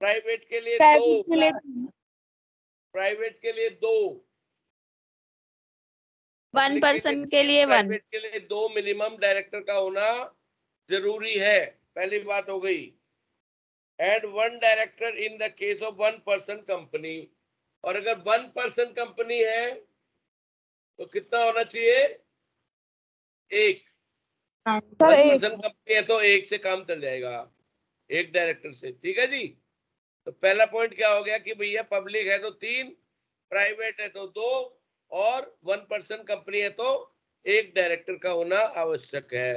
Private के लिए private 2, के लिए प्राइवेट के लिए 2, 1 पर्सन के लिए 1। प्राइवेट के लिए 2 मिनिमम डायरेक्टर का होना जरूरी है, पहली बात हो गई। And 1 director in the case of 1 person company, और अगर 1 पर्सन कंपनी है तो कितना होना चाहिए? 1। सर 1 एक। पर्सन कंपनी है तो 1 से काम चल जाएगा, 1 डायरेक्टर से, ठीक है जी। तो पहला पॉइंट क्या हो गया कि भैया पब्लिक है तो 3, प्राइवेट है तो 2, और 1 पर्सन कंपनी है तो 1 डायरेक्टर का होना आवश्यक है।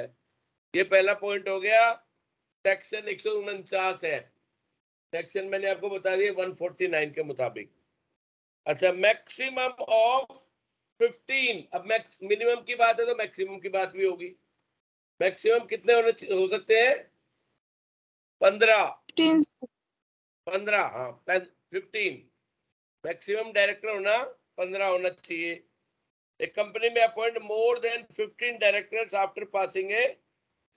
ये पहला पॉइंट हो गया। सेक्शन 149 है, सेक्शन मैंने आपको बता दिया 149 के मुताबिक। अच्छा, मैक्सिमम ऑफ 15। अब मिनिमम की बात है तो मैक्सिमम की बात भी होगी। मैक्सिमम कितने हो सकते हैं? 15। 15, हाँ 15। मैक्सिमम डायरेक्टर होना 15 होना चाहिए। एक कंपनी में appoint more than 15 directors after passing a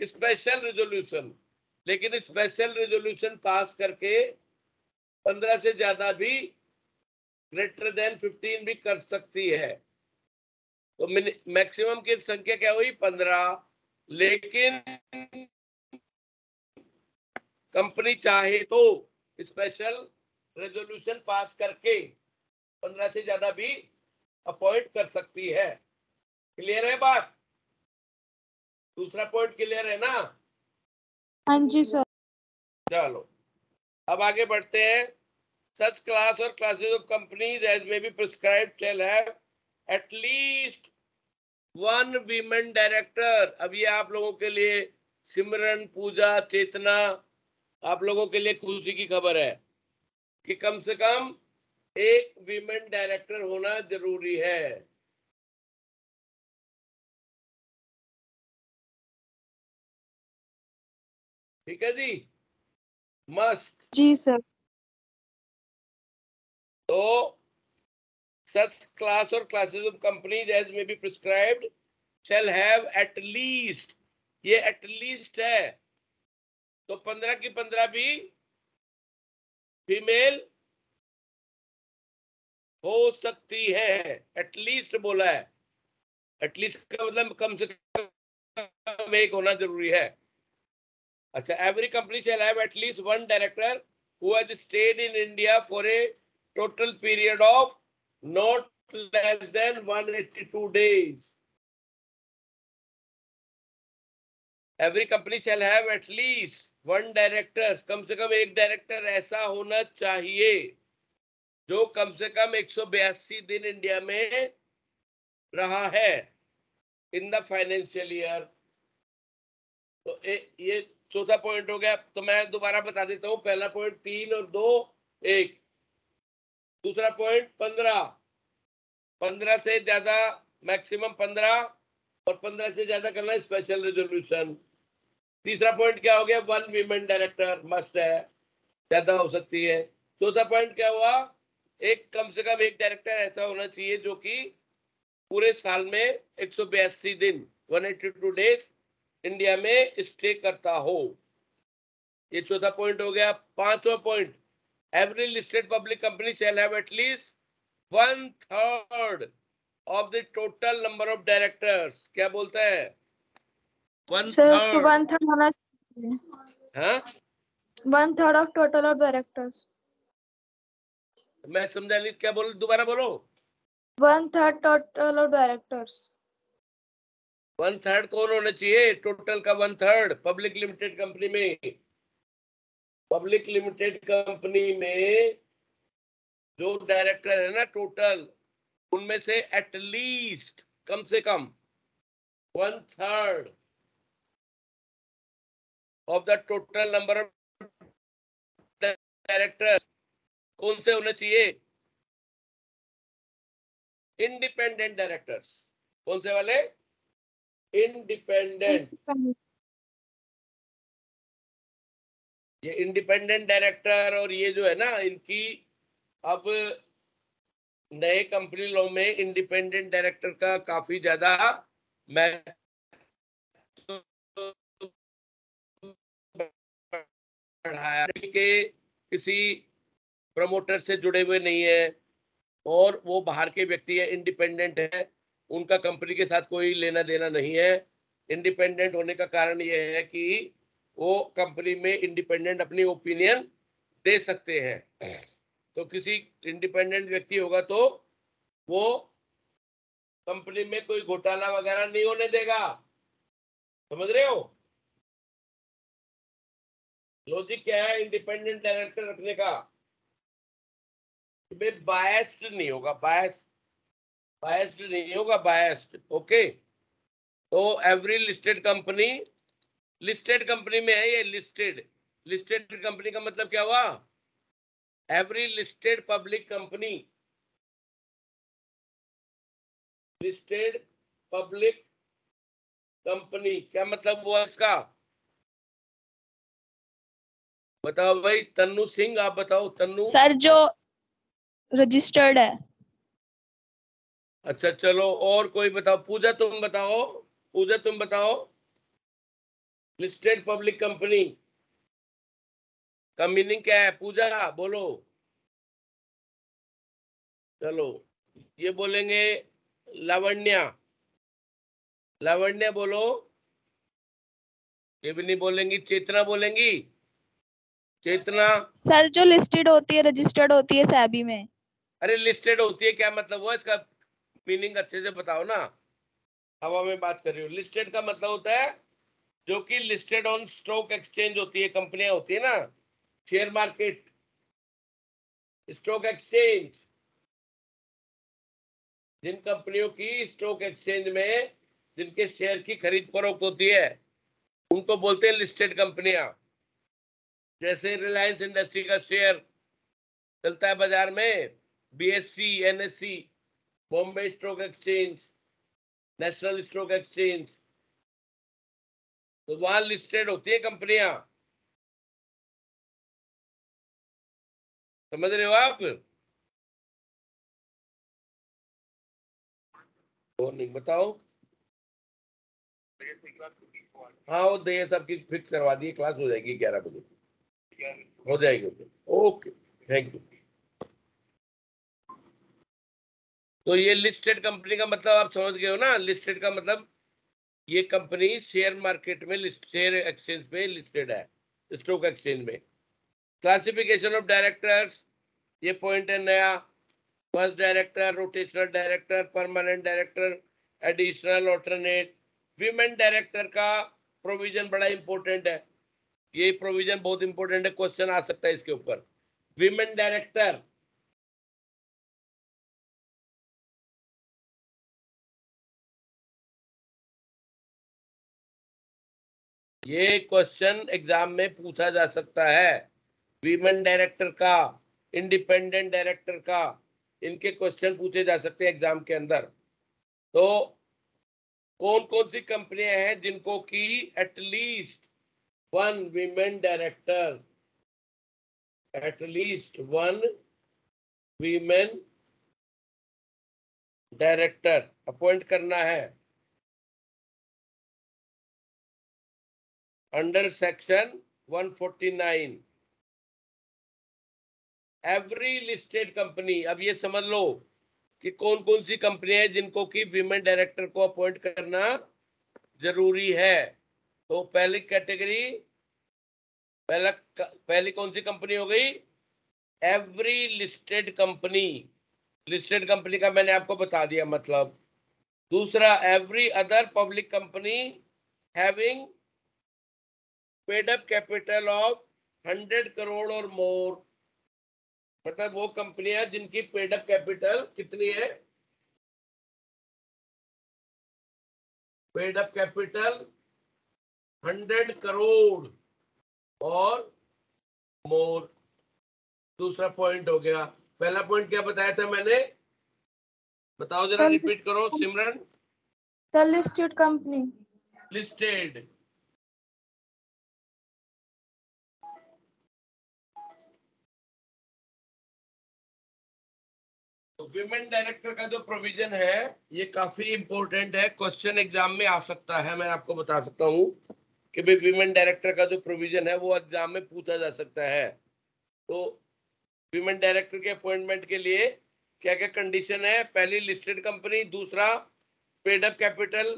special resolution, लेकिन स्पेशल रेजोल्यूशन पास करके 15 से ज्यादा भी, ग्रेटर देन 15 भी कर सकती है। तो मैक्सिमम की संख्या क्या हुई? 15। लेकिन कंपनी चाहे तो स्पेशल रेजोल्यूशन पास करके 15 से ज्यादा भी अपॉइंट कर सकती है। क्लियर है बात? दूसरा पॉइंट क्लियर है ना? हाँ जी सर। चलो अब आगे बढ़ते हैं। सच क्लास और classes of companies as may be prescribed shall have at least 1 women director. अब ये आप लोगों के लिए, सिमरन, पूजा, चेतना, आप लोगों के लिए खुशी की खबर है कि कम से कम 1 वीमेन डायरेक्टर होना जरूरी है। ठीक है जी, मस्ट। जी सर। तो such class or classes of companies as may be prescribed shall have at least, ये at least है तो 15 की 15 भी फीमेल हो सकती है। एटलीस्ट बोला है, एटलीस्ट का मतलब कम से कम 1 होना जरूरी है। अच्छा, every company shall have at least 1 director who has stayed in India for a total period of not less than 182 days। Every company shall have at least 1 director, कम से कम 1 डायरेक्टर ऐसा होना चाहिए जो कम से कम 182 दिन इंडिया में रहा है इन द फाइनेंशियल ईयर। तो ये चौथा पॉइंट हो गया। तो मैं दोबारा बता देता हूं, पहला पॉइंट 3 और 2 1, दूसरा पॉइंट 15 से ज्यादा, मैक्सिमम 15, और 15 से ज्यादा करना स्पेशल रेजोल्यूशन। तीसरा पॉइंट क्या हो गया? 1 वीमेन डायरेक्टर मस्ट है, ज्यादा हो सकती है। चौथा पॉइंट क्या हुआ? कम से कम 1 डायरेक्टर ऐसा होना चाहिए जो कि पूरे साल में 182 दिन 182 डेज इंडिया में स्टे करता हो। ये चौथा पॉइंट हो गया। पांचवा point, every listed public company shall have at least 1/3 of the total number of directors. क्या बोलता है? सर उसको 1/3। 1/3 होना चाहिए। हाँ, 1/3 ऑफ टोटल ऑफ डायरेक्टर्स। मैं समझा नहीं, क्या बोल, दोबारा बोलो। 1/3 टोटल ऑफ डायरेक्टर्स। 1/3 कौन होना चाहिए? टोटल का 1/3 पब्लिक लिमिटेड कंपनी में। पब्लिक लिमिटेड कंपनी में जो डायरेक्टर है ना टोटल, उनमें से एटलीस्ट, कम से कम 1/3 of the total number of director कौन से होने चाहिए? Independent directors. कौन से वाले? इंडिपेंडेंट। ये इंडिपेंडेंट डायरेक्टर और ये जो है ना, इनकी अब नए कंपनी लॉ में इंडिपेंडेंट डायरेक्टर का काफी ज्यादा महत्व बढ़ाया के किसी प्रमोटर से जुड़े हुए नहीं है और वो बाहर के व्यक्ति है, इंडिपेंडेंट है, उनका कंपनी के साथ कोई लेना देना नहीं है। इंडिपेंडेंट होने का कारण ये है कि वो कंपनी में इंडिपेंडेंट अपनी ओपिनियन दे सकते हैं। तो किसी इंडिपेंडेंट व्यक्ति होगा तो वो कंपनी में कोई घोटाला वगैरह नहीं होने देगा। समझ रहे हो लॉजिक क्या है इंडिपेंडेंट डायरेक्टर रखने का? बायस्ड नहीं होगा, बायस्ड नहीं होगा, बायस्ड। ओके, तो एवरी लिस्टेड कंपनी में है ये, लिस्टेड कंपनी का मतलब क्या हुआ? Every listed public company, listed public company क्या मतलब हुआ इसका? बताओ भाई, तन्नू सिंह, आप बताओ तन्नू। सर जो रजिस्टर्ड है। अच्छा चलो, और कोई बताओ? पूजा तुम बताओ, पूजा तुम बताओ, लिस्टेड पब्लिक कंपनी का मीनिंग क्या है? पूजा बोलो। चलो ये बोलेंगे लावण्या, लावण्या बोलो। ये भी नहीं बोलेंगी। चेतना बोलेंगी, चेतना। सर जो लिस्टेड होती है, रजिस्टर्ड होती है सैबी में। अरे लिस्टेड होती है क्या मतलब हुआ इसका? मीनिंग अच्छे से बताओ ना, हवा में बात कर रही हो। लिस्टेड का मतलब होता है जो कि लिस्टेड ऑन स्टॉक एक्सचेंज होती है, कंपनियां होती है ना, शेयर मार्केट, स्टॉक एक्सचेंज। जिन कंपनियों की स्टॉक एक्सचेंज में जिनके शेयर की खरीद फरोख्त होती है उनको बोलते हैं लिस्टेड कंपनियां। जैसे रिलायंस इंडस्ट्री का शेयर चलता है बाजार में, BSc, NSC, Bombay stock exchange, national stock exchange, तो वहां लिस्टेड होती है कंपनियां। समझ रहे हो आप? वो नहीं बताओ। हाँ वो दया सब की फिक्स करवा दी, क्लास हो जाएगी 11 बजे, हो जाएगी। Okay, thank you. तो ये लिस्टेड कंपनी का मतलब आप समझ गए हो ना? लिस्टेड का मतलब ये कंपनी शेयर मार्केट में शेयर एक्सचेंज पे लिस्टेड है, स्टॉक एक्सचेंज में। क्लासिफिकेशन ऑफ डायरेक्टर्स, ये पॉइंट है नया। First director, rotational director, permanent director, additional, alternate. Women director का प्रोविजन बड़ा इंपॉर्टेंट है, ये प्रोविजन बहुत इंपॉर्टेंट है, क्वेश्चन आ सकता है इसके ऊपर। वीमेन डायरेक्टर, ये क्वेश्चन एग्जाम में पूछा जा सकता है। वीमेन डायरेक्टर का, इंडिपेंडेंट डायरेक्टर का, इनके क्वेश्चन पूछे जा सकते हैं एग्जाम के अंदर। तो कौन कौन सी कंपनियां हैं जिनको की at least one women director, at least one women director appoint करना है under section 149। Every listed company, अब ये समझ लो कि कौन कौन सी कंपनियां हैं जिनको कि वीमेन डायरेक्टर को अपॉइंट करना जरूरी है। तो पहली कैटेगरी, पहली कौन सी कंपनी हो गई? Every listed company, listed company का मैंने आपको बता दिया मतलब। दूसरा, every other public company having paid up capital of 100 crore और मोर, मतलब वो कंपनियां जिनकी पेड अप कैपिटल कितनी है? पेड अप कैपिटल 100 करोड़ और मोर। दूसरा पॉइंट हो गया। पहला पॉइंट क्या बताया था मैंने? बताओ जरा, रिपीट करो Simran. The listed company. Listed, तो विमेन डायरेक्टर का जो प्रोविजन है ये काफी इंपॉर्टेंट है, क्वेश्चन एग्जाम में आ सकता है। मैं आपको बता सकता हूँ कि भाई विमेन डायरेक्टर का जो प्रोविजन है वो एग्जाम में पूछा जा सकता है। तो वीमेन डायरेक्टर के अपॉइंटमेंट के लिए क्या क्या कंडीशन है? पहली लिस्टेड कंपनी, दूसरा पेड अप कैपिटल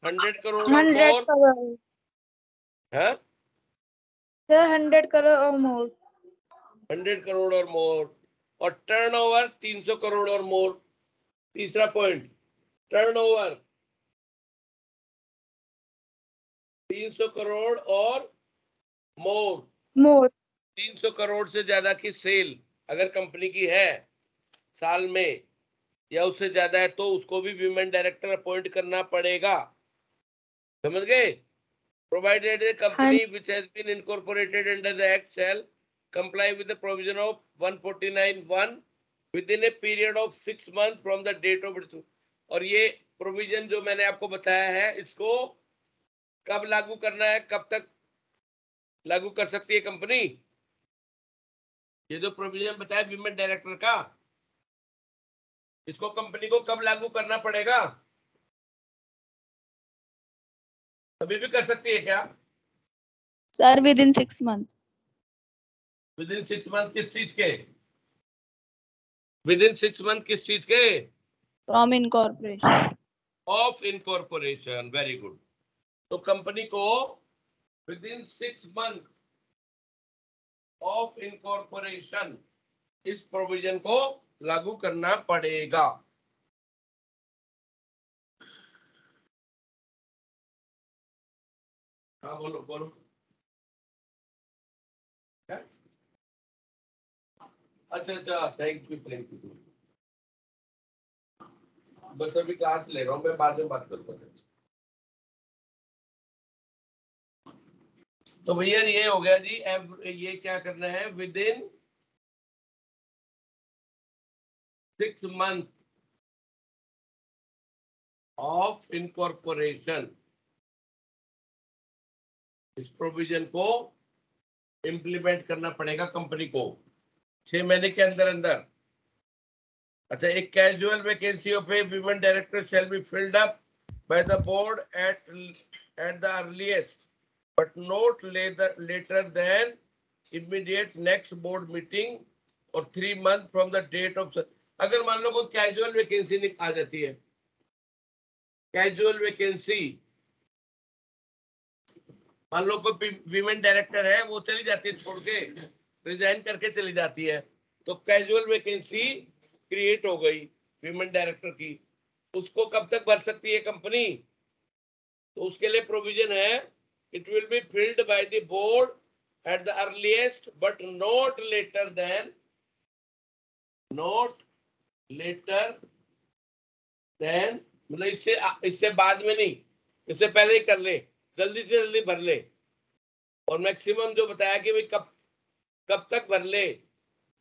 100 करोड़ और 100 मोर crore. है, Sir, 100 crore or more. 100 crore और मोर, और टर्नओवर 300 करोड़ और मोर। तीसरा पॉइंट, टर्नओवर 300 करोड़ और मोर। More. 300 करोड़ से ज्यादा की सेल अगर कंपनी की है साल में या उससे ज्यादा है तो उसको भी वीमेन डायरेक्टर अपॉइंट करना पड़ेगा। समझ गए? Provided a company which has been incorporated under the act shall comply with the provision of 149(1) within a period of 6 months from the date of its। और ये प्रोविजन जो मैंने आपको बताया है इसको कब लागू करना है, कब तक लागू कर सकती है कंपनी? ये जो प्रोविजन बताया वीमेन डायरेक्टर का, इसको कंपनी को कब लागू करना पड़ेगा? कभी भी कर सकती है क्या? Sir, within 6 months. With in 6 month किस चीज के? विद इन 6 मंथ किस चीज के? From incorporation. Of incorporation. Very good. तो कंपनी को with in 6 month of incorporation इस प्रोविजन को लागू करना पड़ेगा। हाँ बोलो बोलो। क्या? अच्छा अच्छा, थैंक यू थैंक यू। बस अभी क्लास ले रहा हूँ मैं, बाद में बात करता हूँ। तो भैया ये हो गया जी। ये क्या करना है? With in 6 month of incorporation इस प्रोविजन को इंप्लीमेंट करना पड़ेगा कंपनी को 6 महीने के अंदर अंदर। अच्छा, एक casual vacancy of a women director shall be filled up by the board at the earliest but not later than immediate next board meeting और 3 month from the date of. अगर मान लो कोई कैजुअल वैकेंसी आ जाती है, casual vacancy, मान लो कोई women director है वो चली जाती है छोड़ के, रिजाइन करके चली जाती है, तो कैजुअल वैकेंसी क्रिएट हो गई वीमेन डायरेक्टर की। उसको कब तक भर सकती है कंपनी? तो उसके लिए प्रोविजन है, it will be filled by the board at the earliest but not later than, not later than मतलब इससे बाद में नहीं, इससे पहले ही कर ले, जल्दी से जल्दी भर ले। और मैक्सिमम जो बताया कि भाई कब तक भर ले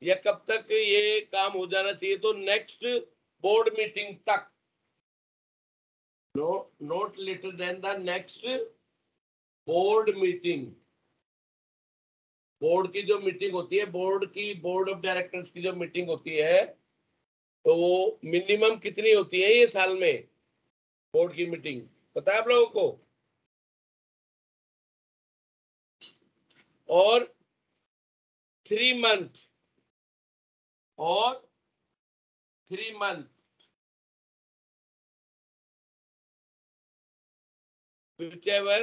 या कब तक ये काम हो जाना चाहिए, तो नेक्स्ट बोर्ड मीटिंग तक, not later than the next board meeting. Board की जो मीटिंग होती है, बोर्ड ऑफ डायरेक्टर्स की जो मीटिंग होती है, तो वो मिनिमम कितनी होती है ये साल में? बोर्ड की मीटिंग पता है आप लोगों को? और 3 मंथ और 3 month whichever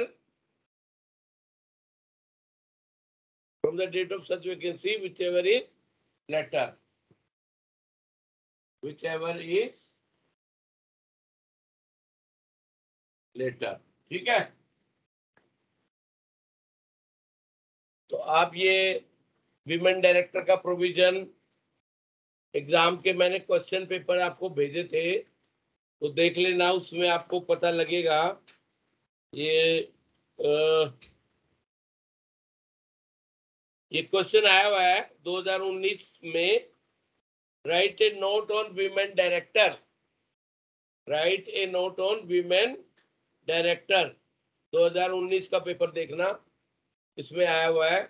from the date of such vacancy, whichever is later, whichever is later। ठीक है? तो आप ये विमेन डायरेक्टर का प्रोविजन, एग्जाम के मैंने क्वेश्चन पेपर आपको भेजे थे तो देख लेना, उसमें आपको पता लगेगा। ये क्वेश्चन आया हुआ है 2019 में। Right a note on women director, right a note on women director, 2019 का पेपर देखना, इसमें आया हुआ है।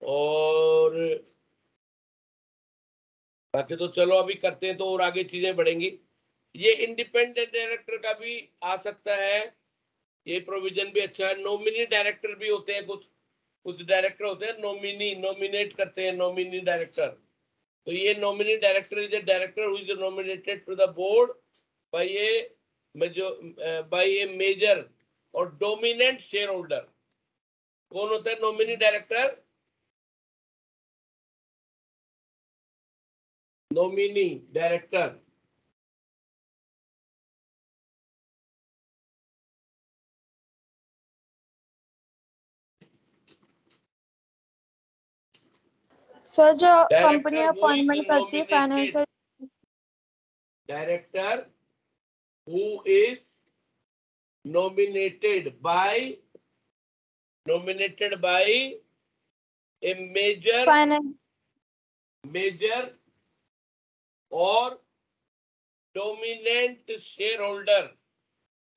और बाकी तो चलो अभी करते हैं तो और आगे चीजें बढ़ेंगी। ये इंडिपेंडेंट डायरेक्टर का भी आ सकता है, ये प्रोविजन भी अच्छा है। नॉमिनी डायरेक्टर भी होते हैं कुछ, कुछ डायरेक्टर होते हैं नॉमिनी, नॉमिनेट करते हैं नॉमिनी डायरेक्टर। तो ये nominee director is a director who is nominated to the board by a major और डोमिनेंट शेयर होल्डर। कौन होता है nominee director? Nominee director sir जो company director who is appointment करती है nominated, financial, director who is nominated by a major or dominant shareholder,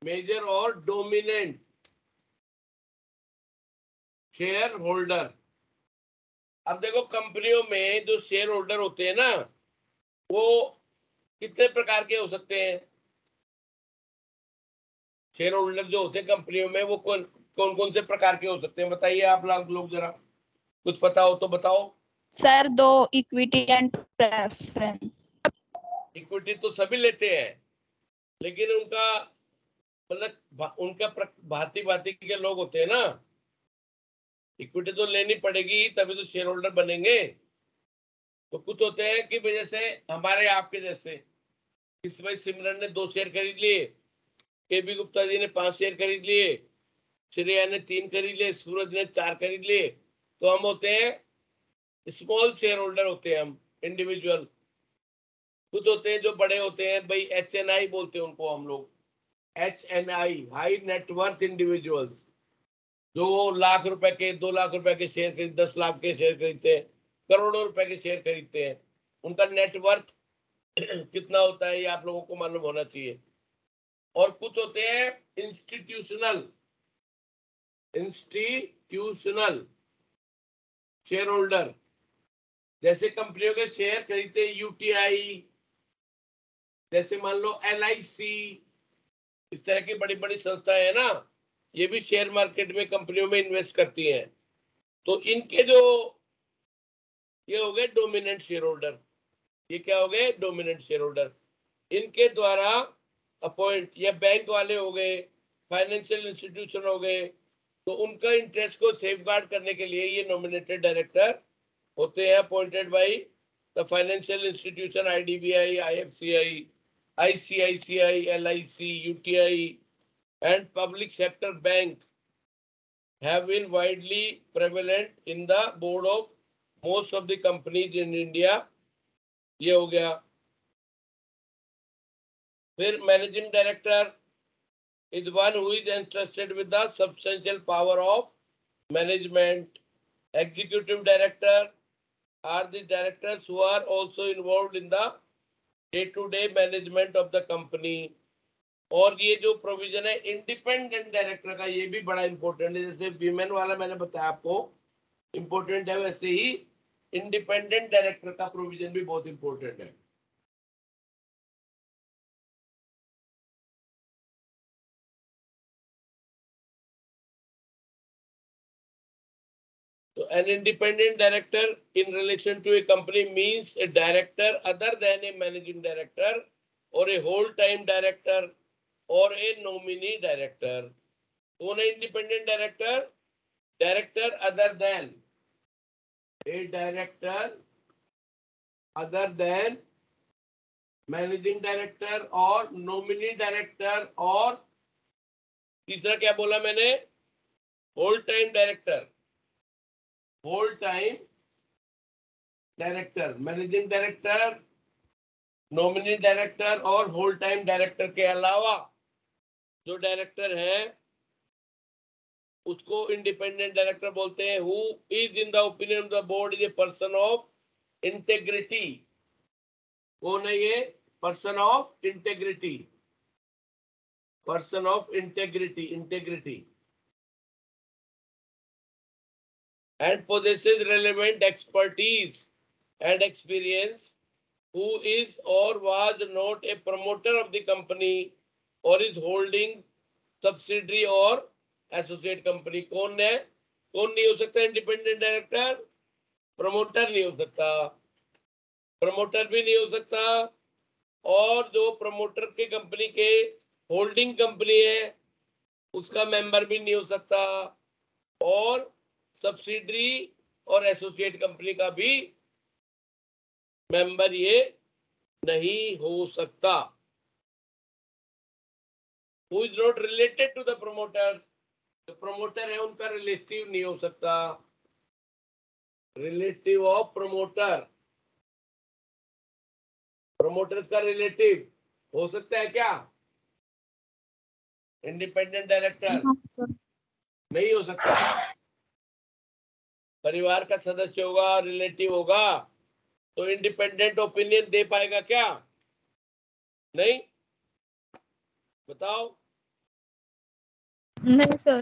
major और dominant shareholder। अब देखो कंपनियों में जो शेयर होल्डर होते हैं ना, वो कितने प्रकार के हो सकते हैं? शेयर होल्डर जो होते हैं कंपनियों में वो कौन कौन से प्रकार के हो सकते हैं? बताइए आप लोग जरा, कुछ पता हो तो बताओ। Sir 2, equity and preference. Equity तो सभी लेते हैं, लेकिन उनका मतलब उनका भांति भांति के लोग होते हैं ना। इक्विटी तो लेनी पड़ेगी तभी तो शेयर होल्डर बनेंगे। तो कुछ होते हैं कि वजह से हमारे आपके जैसे इस भाई सिमरन ने 2 शेयर खरीद लिए, केबी गुप्ता जी ने 5 शेयर खरीद लिए, श्रेया ने 3 खरीद लिए, सूरज ने 4 खरीद लिए। तो हम होते हैं स्मॉल शेयर होल्डर होते हैं, हम इंडिविजुअल। कुछ होते हैं जो बड़े होते हैं भाई, HNI बोलते हैं उनको हम लोग, HNI, हाई नेटवर्थ इंडिविजुअल्स, जो लाख रुपए के 2 लाख रुपए के शेयर खरीद 10 लाख के शेयर खरीदते हैं, करोड़ों रुपए के शेयर खरीदते हैं। उनका नेटवर्थ कितना होता है ये आप लोगों को मालूम होना चाहिए। और कुछ होते हैं इंस्टीट्यूशनल शेयर होल्डर, जैसे कंपनियों के शेयर खरीदते हैं UTI, जैसे मान लो LIC, इस तरह की बड़ी बड़ी संस्थाएं है ना, ये भी शेयर मार्केट में कंपनियों में इन्वेस्ट करती हैं। तो इनके जो ये हो गए डोमिनेंट शेयर होल्डर, ये क्या हो गए? Dominant share holder. इनके द्वारा अपॉइंट, या बैंक वाले हो गए, फाइनेंशियल इंस्टीट्यूशन हो गए, तो उनका इंटरेस्ट को सेफगार्ड करने के लिए ये नॉमिनेटेड डायरेक्टर होते हैं, appointed by the financial institution, IDBI, IFCI, ICICI, LIC, UTI and public sector bank have been widely prevalent in the board of most of the companies in India। ये हो गया। फिर managing director is one who is entrusted with the substantial power of management। Executive director are the directors who are also involved in the day-to-day management of the company। और ये जो provision है independent director का, ये भी बड़ा important है। जैसे वीमेन वाला मैंने बताया आपको इंपॉर्टेंट है, वैसे ही इंडिपेंडेंट डायरेक्टर का प्रोविजन भी बहुत इंपॉर्टेंट है। So an independent director in relation to a company means a director other than a managing director or a whole-time director or a nominee director। कौन है independent director? Director other than, a director other than managing director और nominee director, और तीसरा क्या बोला मैंने? Whole time director. Whole time director, managing director, nominee director और whole time director के अलावा जो डायरेक्टर है उसको इंडिपेंडेंट डायरेक्टर बोलते हैं। Who is in the opinion of the board is a person of integrity. कौन है ये? Person of integrity, person of integrity, integrity, and possesses relevant expertise and experience, who is or was not a promoter of the company or is holding subsidiary or associate company। कौन है? कौन नहीं हो सकता independent director? Promoter नहीं हो सकता, promoter भी नहीं हो सकता, और जो प्रमोटर के कंपनी के होल्डिंग कंपनी है उसका मेंबर भी नहीं हो सकता, और सब्सिडरी और एसोसिएट कंपनी का भी मेंबर ये नहीं हो सकता। Who is not related to the promoter? जो प्रमोटर है उनका रिलेटिव नहीं हो सकता, रिलेटिव ऑफ प्रमोटर, प्रमोटर्स का रिलेटिव हो सकता है क्या? इंडिपेंडेंट डायरेक्टर नहीं हो सकता। परिवार का सदस्य होगा, रिलेटिव होगा, तो इंडिपेंडेंट ओपिनियन दे पाएगा क्या? नहीं, बताओ नहीं सर।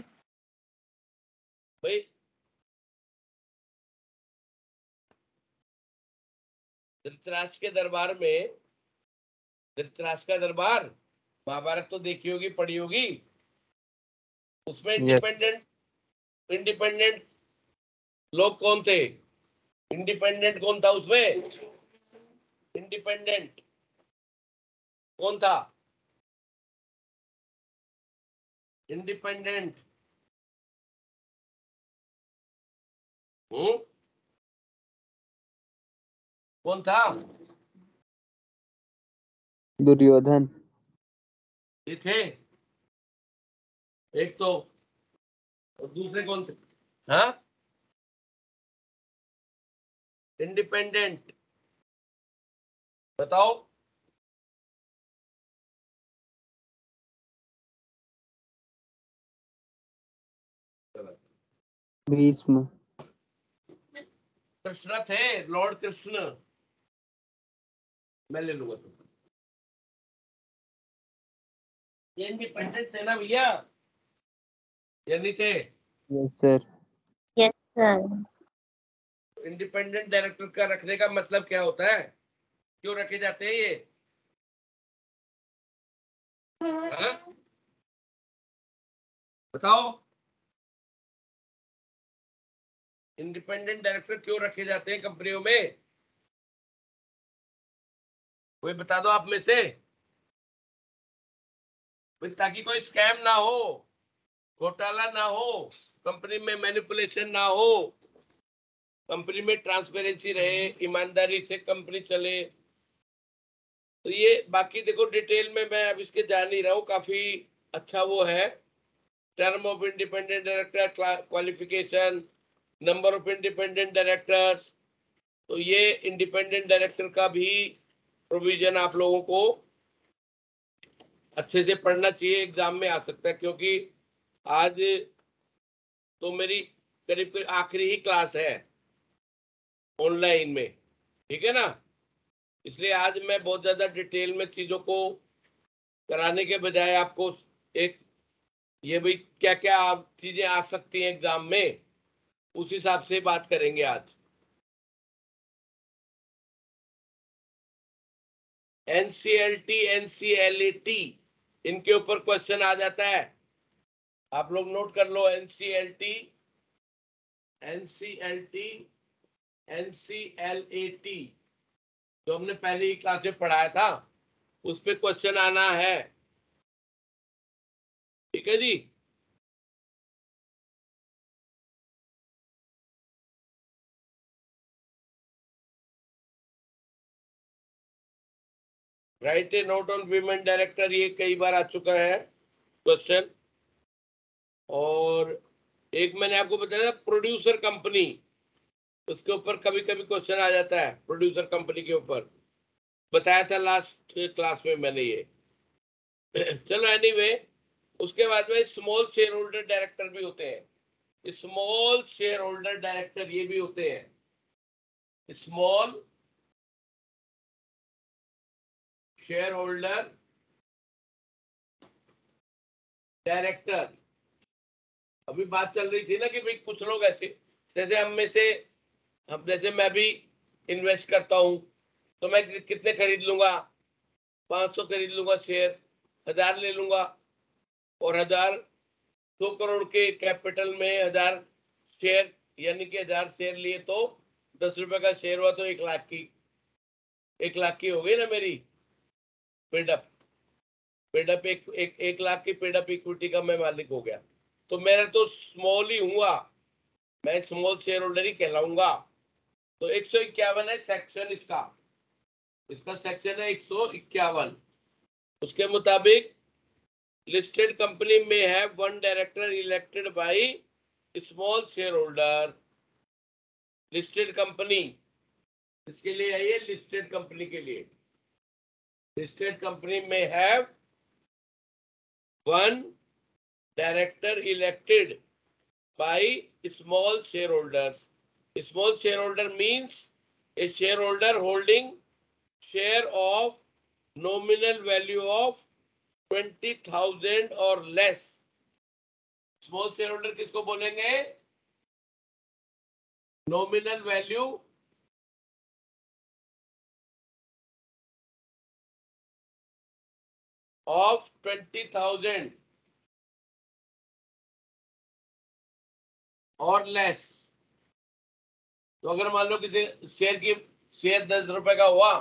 भाई। धृतराष्ट्र के दरबार में, धृतराष्ट्र का दरबार महाभारत तो देखी होगी, पढ़ी होगी, उसमें इंडिपेंडेंट इंडिपेंडेंट लोग कौन थे? इंडिपेंडेंट कौन था उसमें? इंडिपेंडेंट कौन था? इंडिपेंडेंट कौन था? दुर्योधन। ये थे एक तो, और दूसरे कौन थे? हाँ, इंडिपेंडेंट बताओ। भीष्म। कृष्ण थे, लॉर्ड कृष्ण। मैं ले लूंगा तुम, ये इंडिपेंडेंट थे ना भैया, या नहीं थे? Yes sir. Yes sir. Independent director का रखने का मतलब क्या होता है? क्यों रखे जाते हैं ये? हाँ? बताओ, इंडिपेंडेंट डायरेक्टर क्यों रखे जाते हैं कंपनियों में? कोई बता दो आप में से, ताकि कोई स्कैम ना हो, घोटाला ना हो, कंपनी में मैनिपुलेशन ना हो, कंपनी में ट्रांसपेरेंसी रहे, ईमानदारी से कंपनी चले। तो ये बाकी देखो डिटेल में मैं अब इसके जा नहीं रहा हूँ, काफी अच्छा वो है, term of independent director, qualification, number of independent directors. तो ये इंडिपेंडेंट डायरेक्टर का भी प्रोविजन आप लोगों को अच्छे से पढ़ना चाहिए, एग्जाम में आ सकता है, क्योंकि आज तो मेरी करीब करीब आखिरी ही क्लास है ऑनलाइन में, ठीक है ना? इसलिए आज मैं बहुत ज्यादा डिटेल में चीजों को कराने के बजाय आपको एक ये भी क्या क्या चीजें आ सकती हैं एग्जाम में, उस हिसाब से बात करेंगे आज। एनसीएलटी, एनसीएलटी, इनके ऊपर क्वेश्चन आ जाता है, आप लोग नोट कर लो। एनसीएलटी, एनसीएलटी, एनसीएलएटी, जो हमने पहली क्लास में पढ़ाया था, उस पे क्वेश्चन आना है, ठीक है जी? Write a note on women director, ये कई बार आ चुका है क्वेश्चन। और एक मैंने आपको बताया प्रोड्यूसर कंपनी, उसके ऊपर कभी कभी क्वेश्चन आ जाता है, प्रोड्यूसर कंपनी के ऊपर बताया था लास्ट क्लास में मैंने ये। चलो एनीवे, उसके बाद में स्मॉल शेयर होल्डर डायरेक्टर भी होते हैं, स्मॉल शेयर होल्डर डायरेक्टर ये भी होते हैं, स्मॉल शेयर होल्डर डायरेक्टर। अभी बात चल रही थी ना कि भाई कुछ लोग ऐसे, जैसे हम में से, हम जैसे मैं भी इन्वेस्ट करता हूं, तो मैं कितने खरीद लूंगा? 500 खरीद लूंगा शेयर, 1000 ले लूंगा, और 1000, 100 करोड़ के कैपिटल में 1000 शेयर यानी कि 1000 शेयर लिए तो 10 रुपए का शेयर हुआ तो 1 लाख की हो गई ना मेरी पेडअप एक लाख की पेडअप इक्विटी का मैं मालिक हो गया। तो मेरा तो स्मॉल ही हुआ, मैं स्मॉल शेयर होल्डर ही कहलाऊंगा। तो 151 है सेक्शन इसका सेक्शन है 151। उसके मुताबिक listed company may have one director elected by small shareholder। listed company इसके लिए है ये, listed company के लिए listed company may have one director elected by small shareholders। small shareholder means a shareholder holding share of nominal value of 20,000 or less। Small share holder किसको बोलेंगे? Nominal value of 20,000 और less. तो अगर मान लो किसी share 10 रुपए का हुआ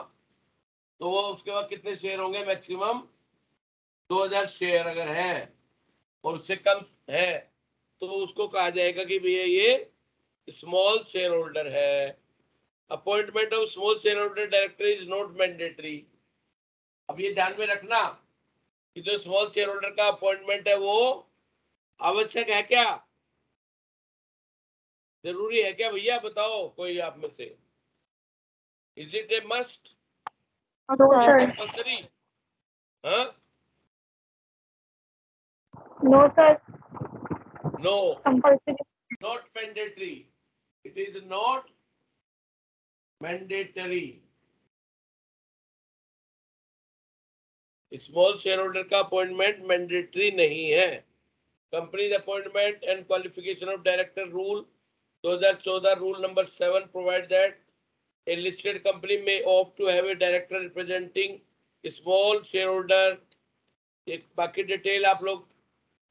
तो वो उसके बाद कितने शेयर होंगे? मैक्सिमम 2000 शेयर अगर है और उससे कम है तो उसको कहा जाएगा कि भैया ये स्मॉल शेयर होल्डर है। Appointment of small share holder director is not mandatory. अब ये ध्यान में रखना कि जो स्मॉल शेयर होल्डर का अपॉइंटमेंट है वो आवश्यक है क्या, जरूरी है क्या भैया? बताओ कोई आप में से, is it a must? Compulsory? हाँ, no sir, no, compulsory. Not mandatory, it is not mandatory. Small share holder का अपॉइंटमेंट मैंडेटरी नहीं है। Companies appointment and qualification of director rule 2014 rule number 7 provide that a listed company may opt to have a director representing small shareholder। एक बाकी detail आप लोग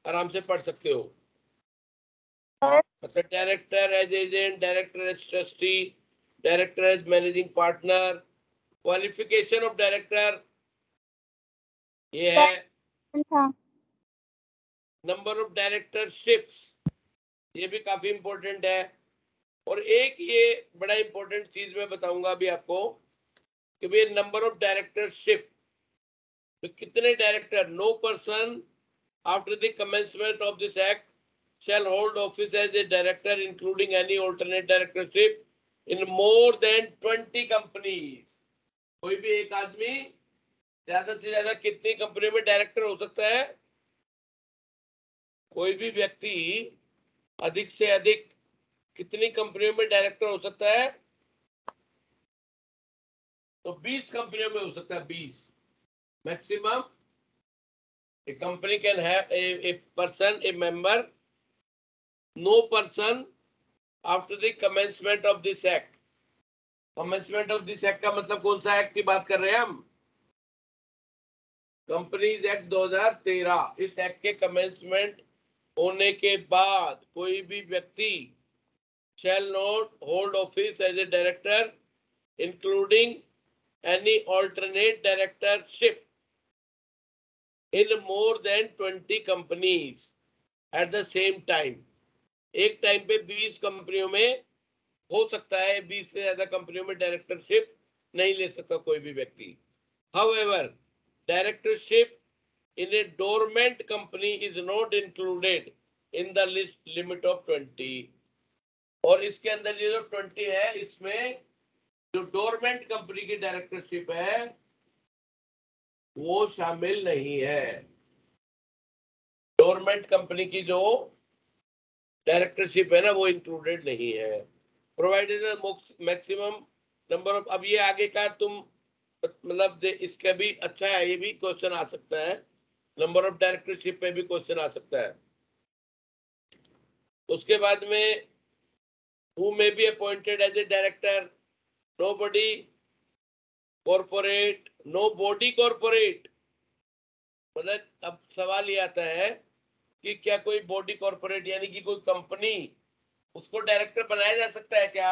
आराम से पढ़ सकते हो। मतलब director as agent, director as trustee, director as managing partner. Qualification of director ये है। नंबर ऑफ डायरेक्टरशिप्स ये भी काफी इंपॉर्टेंट है। और एक ये बड़ा इंपॉर्टेंट चीज मैं बताऊंगा अभी आपको कि भाई नंबर ऑफ डायरेक्टरशिप, तो कितने director? No person after the commencement of this act shall hold office as a director including any alternate directorship in more than 20 companies। कोई भी एक आदमी ज्यादा से ज्यादा कितनी कंपनी में डायरेक्टर हो सकता है? कोई भी व्यक्ति अधिक से अधिक कितनी कंपनियों में डायरेक्टर हो सकता है? तो 20 कंपनियों में हो सकता है, 20 maximum. A company can have a person, a member, no person after the commencement of this act। commencement of this act का मतलब कौन सा एक्ट की बात कर रहे हैं हम? Companies act 2013। इस एक्ट के कमेंसमेंट होने के बाद कोई भी व्यक्ति shall not hold office as a director including any alternate directorship in more than 20 companies at the same time। एक टाइम पे 20 कंपनियों में हो सकता है, 20 से ज्यादा कंपनियों में डायरेक्टरशिप नहीं ले सकता कोई भी व्यक्ति। However, directorship in a dormant company is not included in the list limit of 20। और इसके अंदर ये जो 20 है इसमें जो डोरमेंट कंपनी की डायरेक्टरशिप है वो शामिल नहीं है। डोरमेंट कंपनी की जो डायरेक्टरशिप है ना वो इंक्लूडेड नहीं है। प्रोवाइडेड मैक्सिमम नंबर ऑफ, अब ये आगे का तुम मतलब इसका भी अच्छा है, ये भी क्वेश्चन आ सकता है, नंबर ऑफ डायरेक्टरशिप पे भी क्वेश्चन आ सकता है। उसके बाद में who may be appointed as a director, nobody corporate, no body corporate। मतलब अब सवाल ये आता है कि क्या कोई बॉडी कॉर्पोरेट यानी कि कोई कंपनी उसको डायरेक्टर बनाया जा सकता है क्या?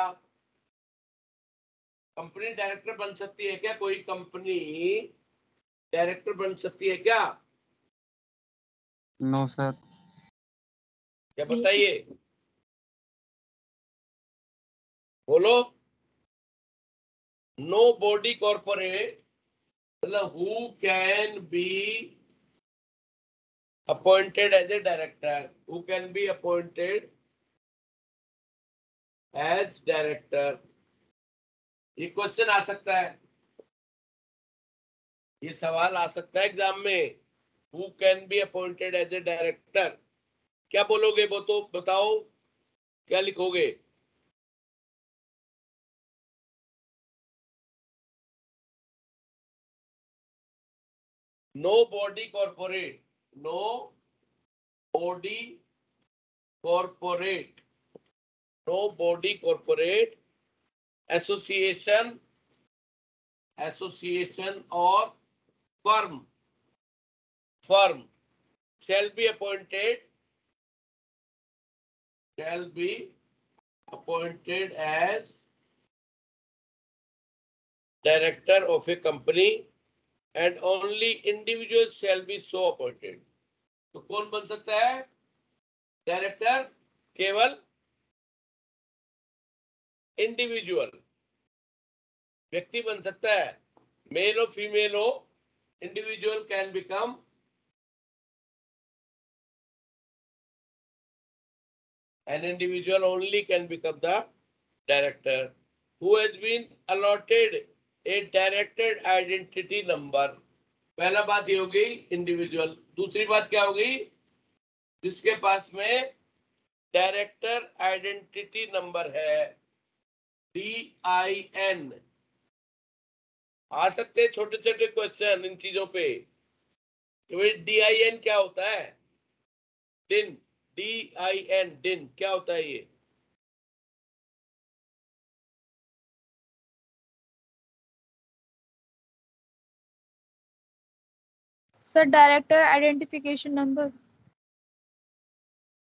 कंपनी डायरेक्टर बन सकती है क्या? कोई कंपनी डायरेक्टर बन सकती है क्या? No sir. क्या बताइए, बोलो। नो बॉडी कॉर्पोरेट, मतलब who can be appointed as a director, who can be appointed as director, ये क्वेश्चन आ सकता है, ये सवाल आ सकता है एग्जाम में। Who can be appointed as a director, क्या बोलोगे? वो तो बताओ, क्या लिखोगे? No body corporate, no body corporate, no body corporate association, association और firm, firm shall be appointed as director of a company and only individuals shall be so appointed. तो कौन बन सकता है डायरेक्टर? केवल इंडिविजुअल व्यक्ति बन सकता है, मेल हो फीमेल हो, individual can become an individual only can become the director who has been allotted a directed identity number. पहला बात ये हो गई इंडिविजुअल। दूसरी बात क्या हो गई? जिसके पास में डायरेक्टर आइडेंटिटी नंबर है, DIN। आ सकते हैं छोटे छोटे क्वेश्चन इन चीजों पे कि भाई DIN क्या होता है? डिन, DIN, डिन क्या होता है ये? Sir director identification number.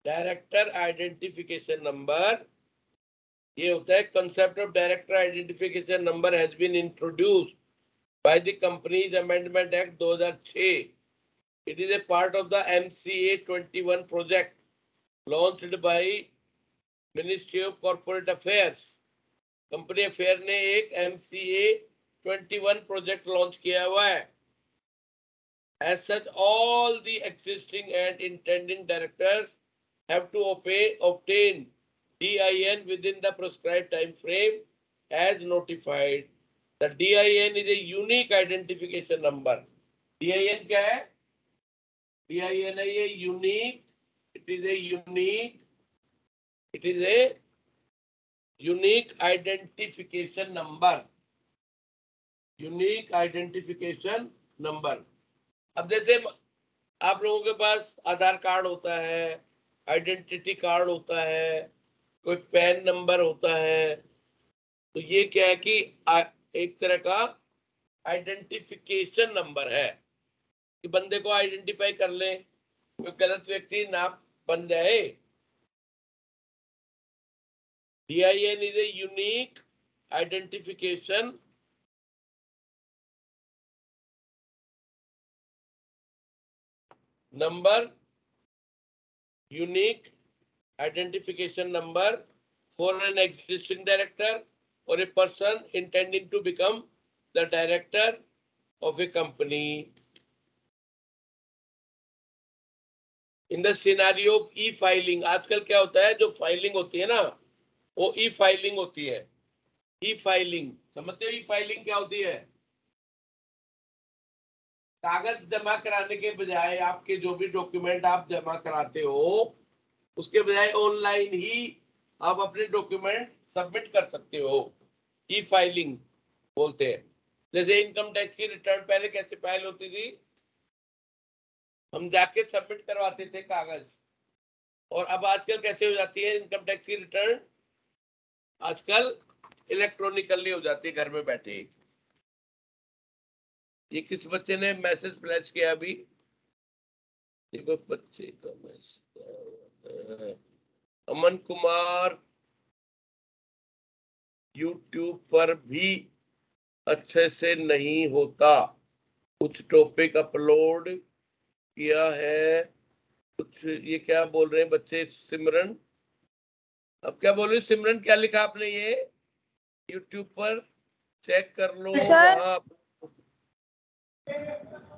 Director identification number ये होता है concept of director identification number has been introduced by the companies amendment act 2006। It is a part of the MCA 21 project launched by ministry of corporate affairs. Company affair ने एक MCA 21 project launch किया हुआ है। As such, all the existing and intending directors have to obtain DIN within the prescribed time frame as notified. The DIN is a unique identification number. DIN क्या है? DIN है ये unique. It is a unique. It is a unique identification number. Unique identification number. अब जैसे आप लोगों के पास आधार card होता है, आइडेंटिटी कार्ड होता है, कोई पैन नंबर होता है, तो ये क्या है कि एक तरह का आइडेंटिफिकेशन नंबर है कि बंदे को आइडेंटिफाई कर ले, कोई गलत व्यक्ति ना बन जाए। DIN is a unique identification number, unique identification number for an existing director or a person intending to become the director of a company. In the scenario of e-filing, आजकल क्या होता है, जो फाइलिंग होती है ना, वो e-filing होती है। e-filing समझते हो? e-filing क्या होती है? कागज जमा कराने के बजाय आपके जो भी डॉक्यूमेंट आप जमा कराते हो, उसके बजाय ऑनलाइन ही आप अपने डॉक्यूमेंट सबमिट कर सकते हो। ई-फाइलिंग बोलते हैं। जैसे इनकम टैक्स की रिटर्न पहले कैसे फाइल होती थी, हम जाके सबमिट करवाते थे कागज, और अब आजकल कैसे हो जाती है इनकम टैक्स की रिटर्न? आजकल इलेक्ट्रॉनिकली हो जाती है घर में बैठे। ये किस बच्चे ने मैसेज फ्लैश किया अभी? देखो बच्चे का मैसेज, अमन कुमार YouTube पर भी अच्छे से नहीं होता, कुछ टॉपिक अपलोड किया है, कुछ ये क्या बोल रहे हैं बच्चे? सिमरन, अब क्या बोल रहे हो सिमरन? क्या लिखा आपने? ये YouTube पर चेक कर लो सर वहां।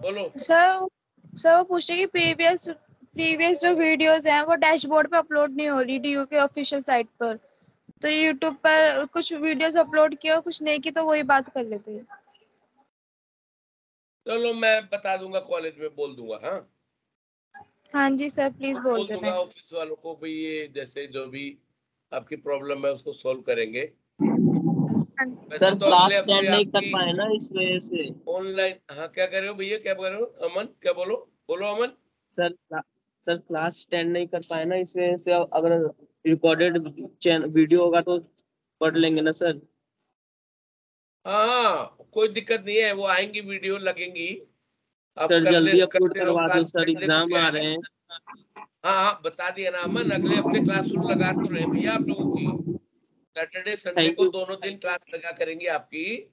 बोलो। सर वो पूछ रहे कि प्रीवियस जो वीडियोस हैं वो डैशबोर्ड पे अपलोड नहीं हो रही डीयू के ऑफिशियल साइट पर, तो यूट्यूब पर कुछ वीडियोस अपलोड किए और कुछ नहीं की, तो वही बात कर लेते हैं। चलो मैं बता दूंगा, कॉलेज में बोल दूंगा। हाँ, हाँ जी सर, प्लीज बोल बोल दूंगा देना। ऑफिस वालों को भी, ये जैसे जो भी आपकी प्रॉब्लम है उसको सॉल्व करेंगे। वैसे सर तो अगले क्लास हफ्ते अटेंड नहीं कर आपकी पाए ना, इस वजह से। ऑनलाइन। हाँ, क्या कर रहे हो भैया? क्या कर रहे हो अमन? क्या बोलो, बोलो अमन। सर सर क्लास अटेंड नहीं कर पाए ना, इस वजह से। अगर रिकॉर्डेड वीडियो होगा तो पढ़ लेंगे ना सर। हाँ, कोई दिक्कत नहीं है, वो आएंगी, वीडियो लगेंगी, आप सर कर ले, जल्दी अपलोड करते रहो करवा दो क्लास। सर, अटेंड देखो एग्जाम क्या आ है। रहे हैं। हाँ हाँ, बता दिया ना अमन, अगले हफ्ते क्लास शुरू लगा तो रहे भैया आप लोगों की। सैटरडे संडे थैंक को यू। दोनों दिन क्लास लगा करेंगे आपकी यस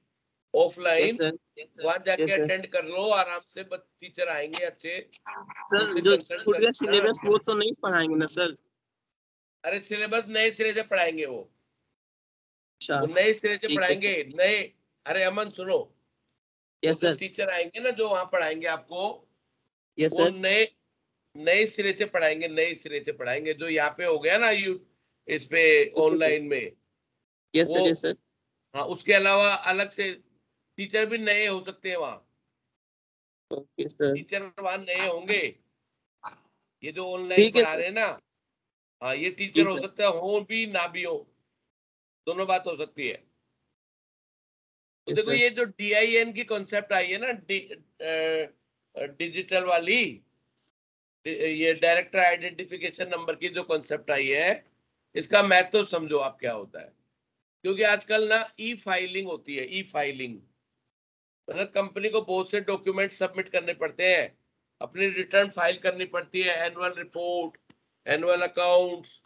ऑफलाइन। सर। वहां जाके यस सर। अटेंड कर लो आराम से, टीचर आएंगे अच्छे, सर उनसे जो कंसल्ट छूट कर गया लेना। सिलेबस वो तो नहीं पढ़ाएंगे ना सर? अरे सिलेबस नए सिरे से पढ़ाएंगे अच्छा वो नए सिरे से ठीक है पढ़ाएंगे, सर। नए। अरे अमन सुनो, वो यस जो सर। टीचर आएंगे ना जो वहां पढ़ाएंगे आपको, यस वो सर। नए नए सिरे से पढ़ाएंगे, नए सिरे से पढ़ाएंगे। जो यहाँ पे हो गया ना इस पे ओके सर। ऑनलाइन में, यस वो। सर। Yes sir. हाँ, उसके अलावा अलग से टीचर भी नए हो सकते हैं वहाँ, ओके सर। टीचर वहाँ नए होंगे। ये जो ऑनलाइन ठीक है पढ़ा सर। रहे हैं ना, हाँ, ये टीचर जी हो सर। सकता है, हो भी ना भी हो, दोनों बात हो सकती है। तो यस देखो, सर। ये जो DIN की कॉन्सेप्ट आई है ना, डिजिटल वाली, ये डायरेक्टर आइडेंटिफिकेशन नंबर की जो कॉन्सेप्ट आई है, इसका महत्व तो समझो आप क्या होता है। क्योंकि आजकल ना ई फाइलिंग होती है, ई फाइलिंग मतलब कंपनी को बहुत से डॉक्यूमेंट सबमिट करने पड़ते हैं, अपनी रिटर्न फाइल करनी पड़ती है, annual report, annual accounts,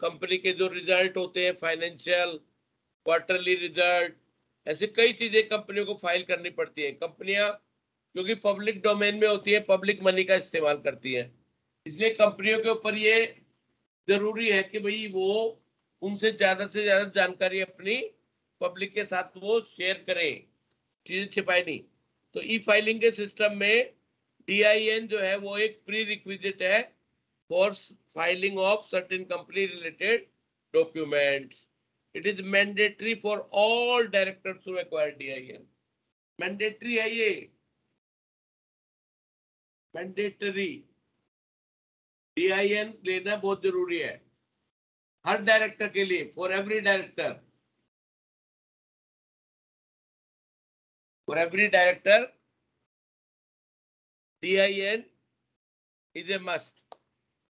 company के जो रिजल्ट होते हैं फाइनेंशियल, क्वार्टरली रिजल्ट, ऐसे कई चीजें कंपनियों को फाइल करनी पड़ती है। कंपनियां क्योंकि पब्लिक डोमेन में होती है, पब्लिक मनी का इस्तेमाल करती है, इसलिए कंपनियों के ऊपर ये जरूरी है कि भाई वो उनसे ज्यादा जानकारी अपनी पब्लिक के साथ वो शेयर करें, चीजें छिपाई नहीं। तो ई फाइलिंग के सिस्टम में DIN जो है वो एक प्री रिक्विजिट है for filing of certain company related documents. It is mandatory for all directors to acquire DIN। Mandatory है ये, मैंडेटरी। DIN लेना बहुत जरूरी है हर डायरेक्टर के लिए, for every director, for every director DIN is a must.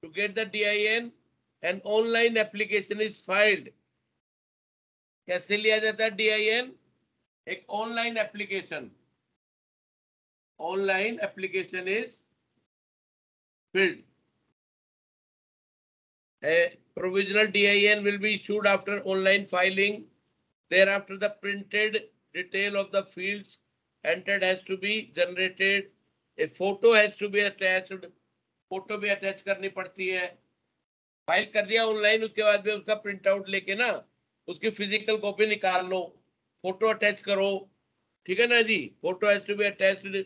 To get the DIN, an online application is filed. कैसे लिया जाता है DIN? एक online application, online application is filled. A provisional DIN will be issued after online filing. Thereafter, the printed detail of the fields entered has to be generated. A photo has to be attached. Photo भी attach करनी पड़ती है। File कर दिया online, उसके बाद में उसका प्रिंट आउट लेके ना उसकी फिजिकल कॉपी निकाल लो, फोटो अटैच करो, ठीक है ना जी। Photo has to be attached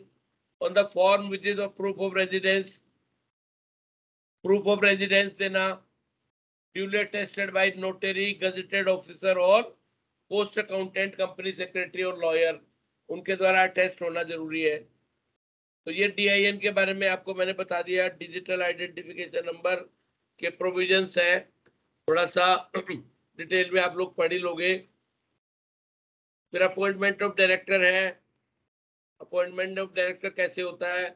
on the form which is of proof of residence, proof of residence देना, duly attested by notary, gazetted officer और पोस्ट अकाउंटेंट, कंपनी सेक्रेटरी और lawyer, उनके द्वारा अटेस्ट होना जरूरी है। तो ये DIN के बारे में आपको मैंने बता दिया। डिजिटल आइडेंटिफिकेशन नंबर के प्रोविजंस है, थोड़ा सा डिटेल में आप लोग पढ़ ही लोगे। फिर अपॉइंटमेंट ऑफ डायरेक्टर है। अपॉइंटमेंट ऑफ डायरेक्टर कैसे होता है?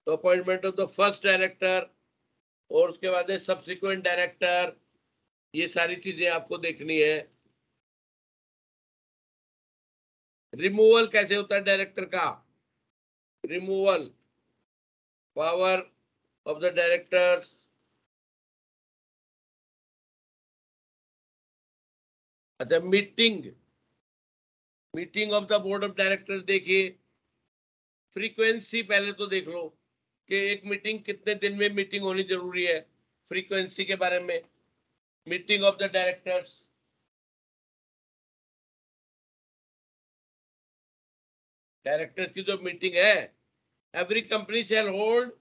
तो appointment of the first director और उसके बाद सब्सिक्वेंट डायरेक्टर, ये सारी चीजें आपको देखनी है। रिमूवल कैसे होता है डायरेक्टर का? Removal, power of the directors, अच्छा, meeting of the board of director देखिए, फ्रीक्वेंसी पहले तो देख लो कि एक मीटिंग कितने दिन में मीटिंग होनी जरूरी है, फ्रीक्वेंसी के बारे में। Meeting of the directors, directors की जो मीटिंग है, every company shall hold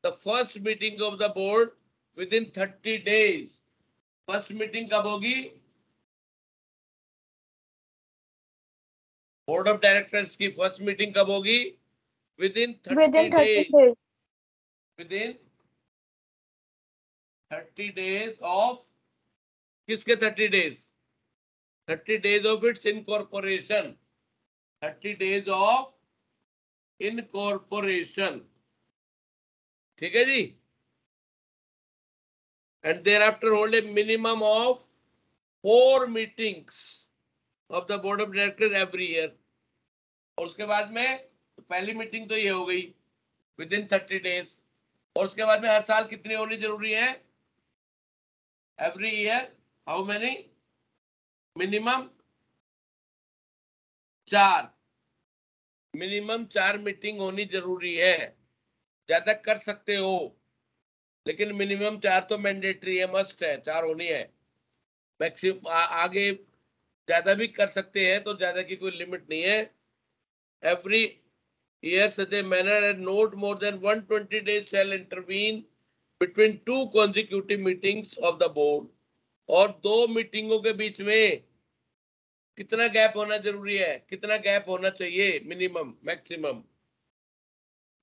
the first meeting of the board with in 30 days। First meeting कब होगी? बोर्ड ऑफ डायरेक्टर्स की फर्स्ट मीटिंग कब होगी? With in 30 within 30 days। days. With in 30 days of किसके 30 days? 30 days of its incorporation। 30 days of incorporation, ठीक है जी। And thereafter hold a minimum of 4 meetings of the board of directors every year। और उसके बाद में पहली meeting तो ये हो गई विद इन 30 days, और उसके बाद में हर साल कितनी होनी जरूरी है? Every year how many? Minimum 4, minimum 4 meeting होनी जरूरी है। ज्यादा कर सकते हो, लेकिन मिनिमम 4 तो मैंडेटरी है, मस्ट है, 4 होनी है। मैक्सिमम आगे ज्यादा भी कर सकते हैं, तो ज्यादा की कोई लिमिट नहीं है। Every year such a manner and not more than 120 days shall intervene between 2 consecutive meetings of the board। और 2 मीटिंगों के बीच में कितना गैप होना जरूरी है? कितना गैप होना चाहिए? मिनिमम, मैक्सिमम,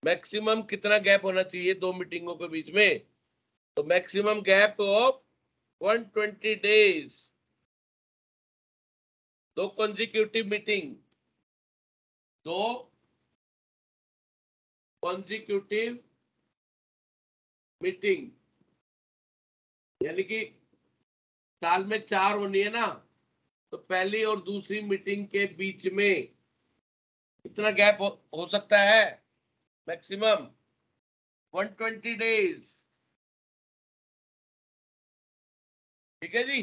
मैक्सिमम कितना गैप होना चाहिए 2 मीटिंगों के बीच में? तो maximum gap of 120 days। 2 consecutive meeting, 2 consecutive meeting, यानी कि साल में 4 होनी है ना, तो पहली और दूसरी मीटिंग के बीच में कितना गैप हो सकता है? मैक्सिमम 120 days, ठीक है जी।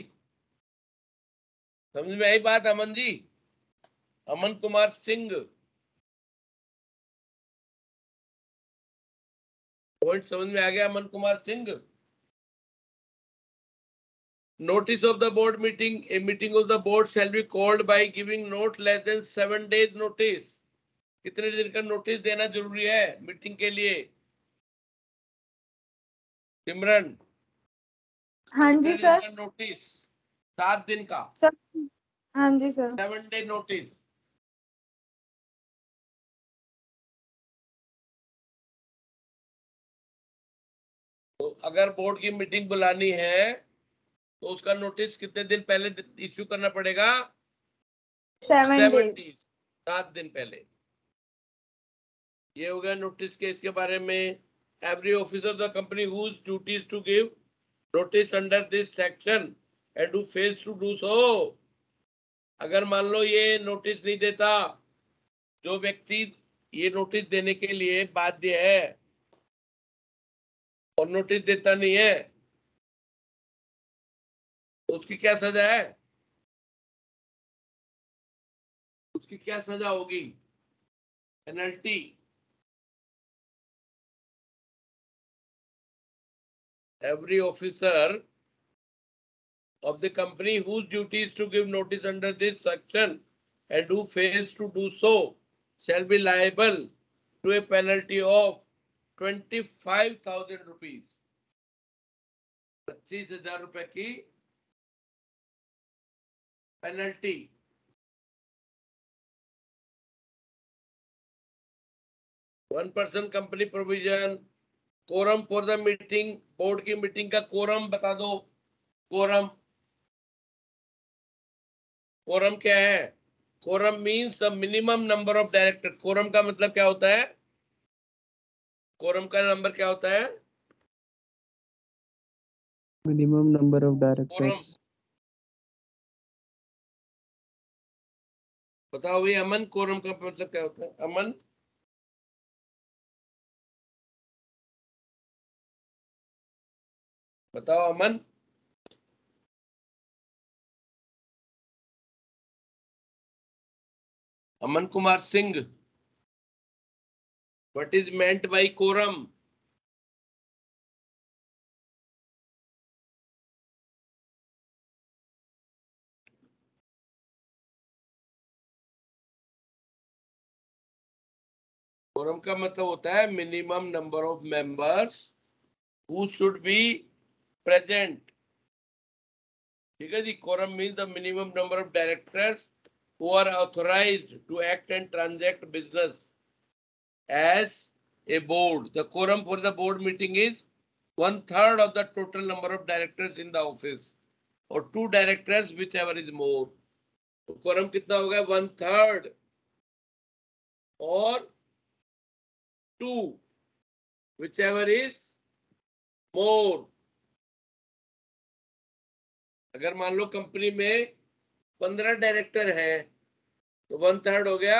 समझ में आई बात अमन जी? अमन कुमार सिंह, पॉइंट समझ में आ गया Aman Kumar Singh? Notice of the board meeting, a meeting of the board shall be called by giving not less than 7 days notice। कितने दिन का नोटिस देना जरूरी है मीटिंग के लिए? सिमरन, हाँ कितने जी दिन सर। का नोटिस? 7 दिन का, सर हाँ जी सर। 7 day notice. तो अगर बोर्ड की मीटिंग बुलानी है तो उसका नोटिस कितने दिन पहले इश्यू करना पड़ेगा? 7 7 days. days, 7 दिन पहले। ये हो गया नोटिस के इसके बारे में। Every officer of the company whose duties to give notice under this section and who fails to do so. अगर मान लो ये नोटिस नहीं देता, जो व्यक्ति ये नोटिस देने के लिए बाध्य है और नोटिस देता नहीं है, तो उसकी क्या सजा है? उसकी क्या सजा होगी? Penalty. Every officer of the company whose duty is to give notice under this section and who fails to do so shall be liable to a penalty of 25,000 rupees। 25,000 रुपए की penalty. One person company provision. Quorum for the meeting, board की meeting का quorum बता दो। Quorum, quorum क्या है? Quorum means the minimum number of director. Quorum का मतलब क्या होता है? कोरम का नंबर क्या होता है? minimum number of quorum directors। बताओ भाई अमन, कोरम का मतलब क्या होता है? अमन बताओ अमन। Aman Kumar Singh, what is meant by quorum? quorum का मतलब होता है minimum number of members who should be present. ठीक है जी, quorum means the minimum number of directors who are authorized to act and transact business as a board. The quorum for the board meeting is 1/3 of the total number of directors in the office or 2 directors, whichever is more. तो quorum कितना हो गया? 1/3 और 2, whichever is more. अगर मान लो company में 15 director है तो 1/3 हो गया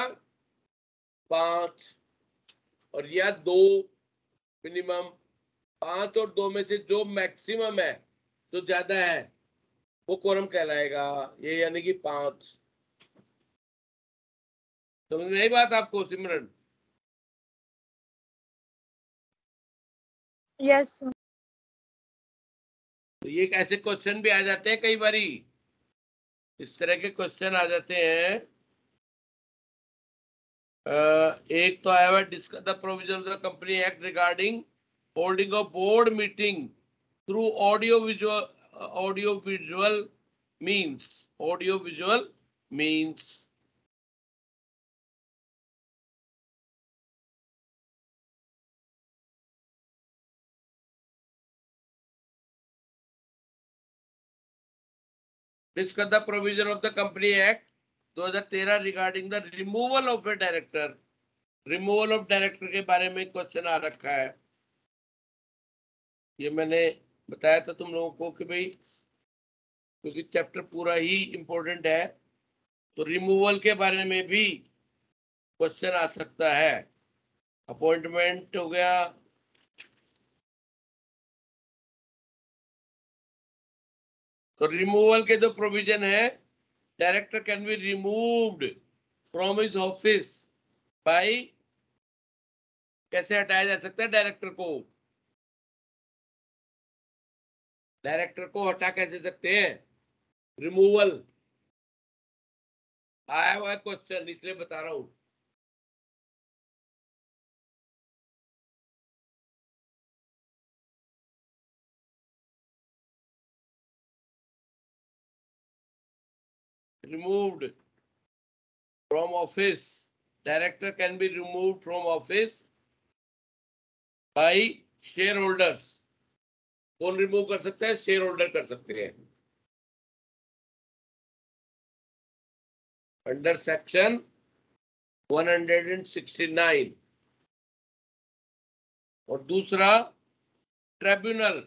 5 और या 2 मिनिमम। 5 और 2 में से जो मैक्सिमम है, जो ज्यादा है, वो कोरम कहलाएगा। ये यानी कि 5। समझ में आई बात आपको सिमरन? यस। तो ये ऐसे क्वेश्चन भी आ जाते हैं कई बारी, इस तरह के क्वेश्चन आ जाते हैं। एक तो आया हुआ discuss the provision of the company act regarding holding of board meeting through audio visual means. Discuss the provision of the Company Act 2013 regarding the removal of a director. Removal of director के बारे में question आ रखा है। ये मैंने बताया था तुम लोगों को कि भाई क्योंकि चैप्टर पूरा ही इंपॉर्टेंट है, तो रिमूवल के बारे में भी क्वेश्चन आ सकता है। अपॉइंटमेंट हो गया, तो रिमूवल के जो प्रोविजन है, director can be removed from his office by, कैसे हटाया जा सकता है डायरेक्टर को? डायरेक्टर को हटा कैसे सकते हैं? रिमूवल आया हुआ है क्वेश्चन, इसलिए बता रहा हूं। Removed from office, director can be removed from office by shareholders. कौन रिमूव कर सकता है? शेयर होल्डर कर सकते हैं अंडर सेक्शन 169। और दूसरा tribunal,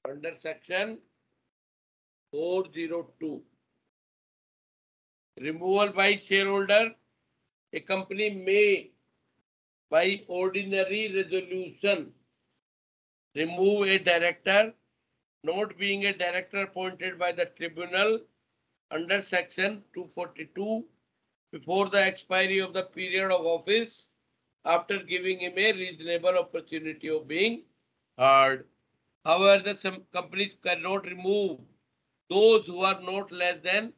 under section 402। Removal by shareholder, a company may by ordinary resolution remove a director not being a director appointed by the tribunal under section 242 before the expiry of the period of office after giving him a reasonable opportunity of being heard. However, some companies cannot remove those who are not less than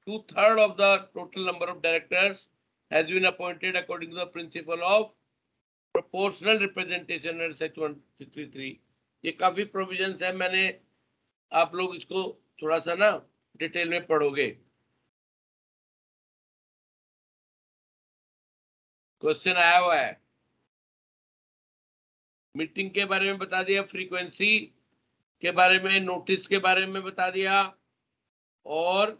2/3 of the total number of directors has been appointed according to the principle of proportional representation under section 163। ये काफी provisions है, मैंने आप लोग इसको थोड़ा सा ना डिटेल में पढ़ोगे। क्वेश्चन आया हुआ है। मीटिंग के बारे में बता दिया, फ्रीक्वेंसी के बारे में, नोटिस के बारे में बता दिया, और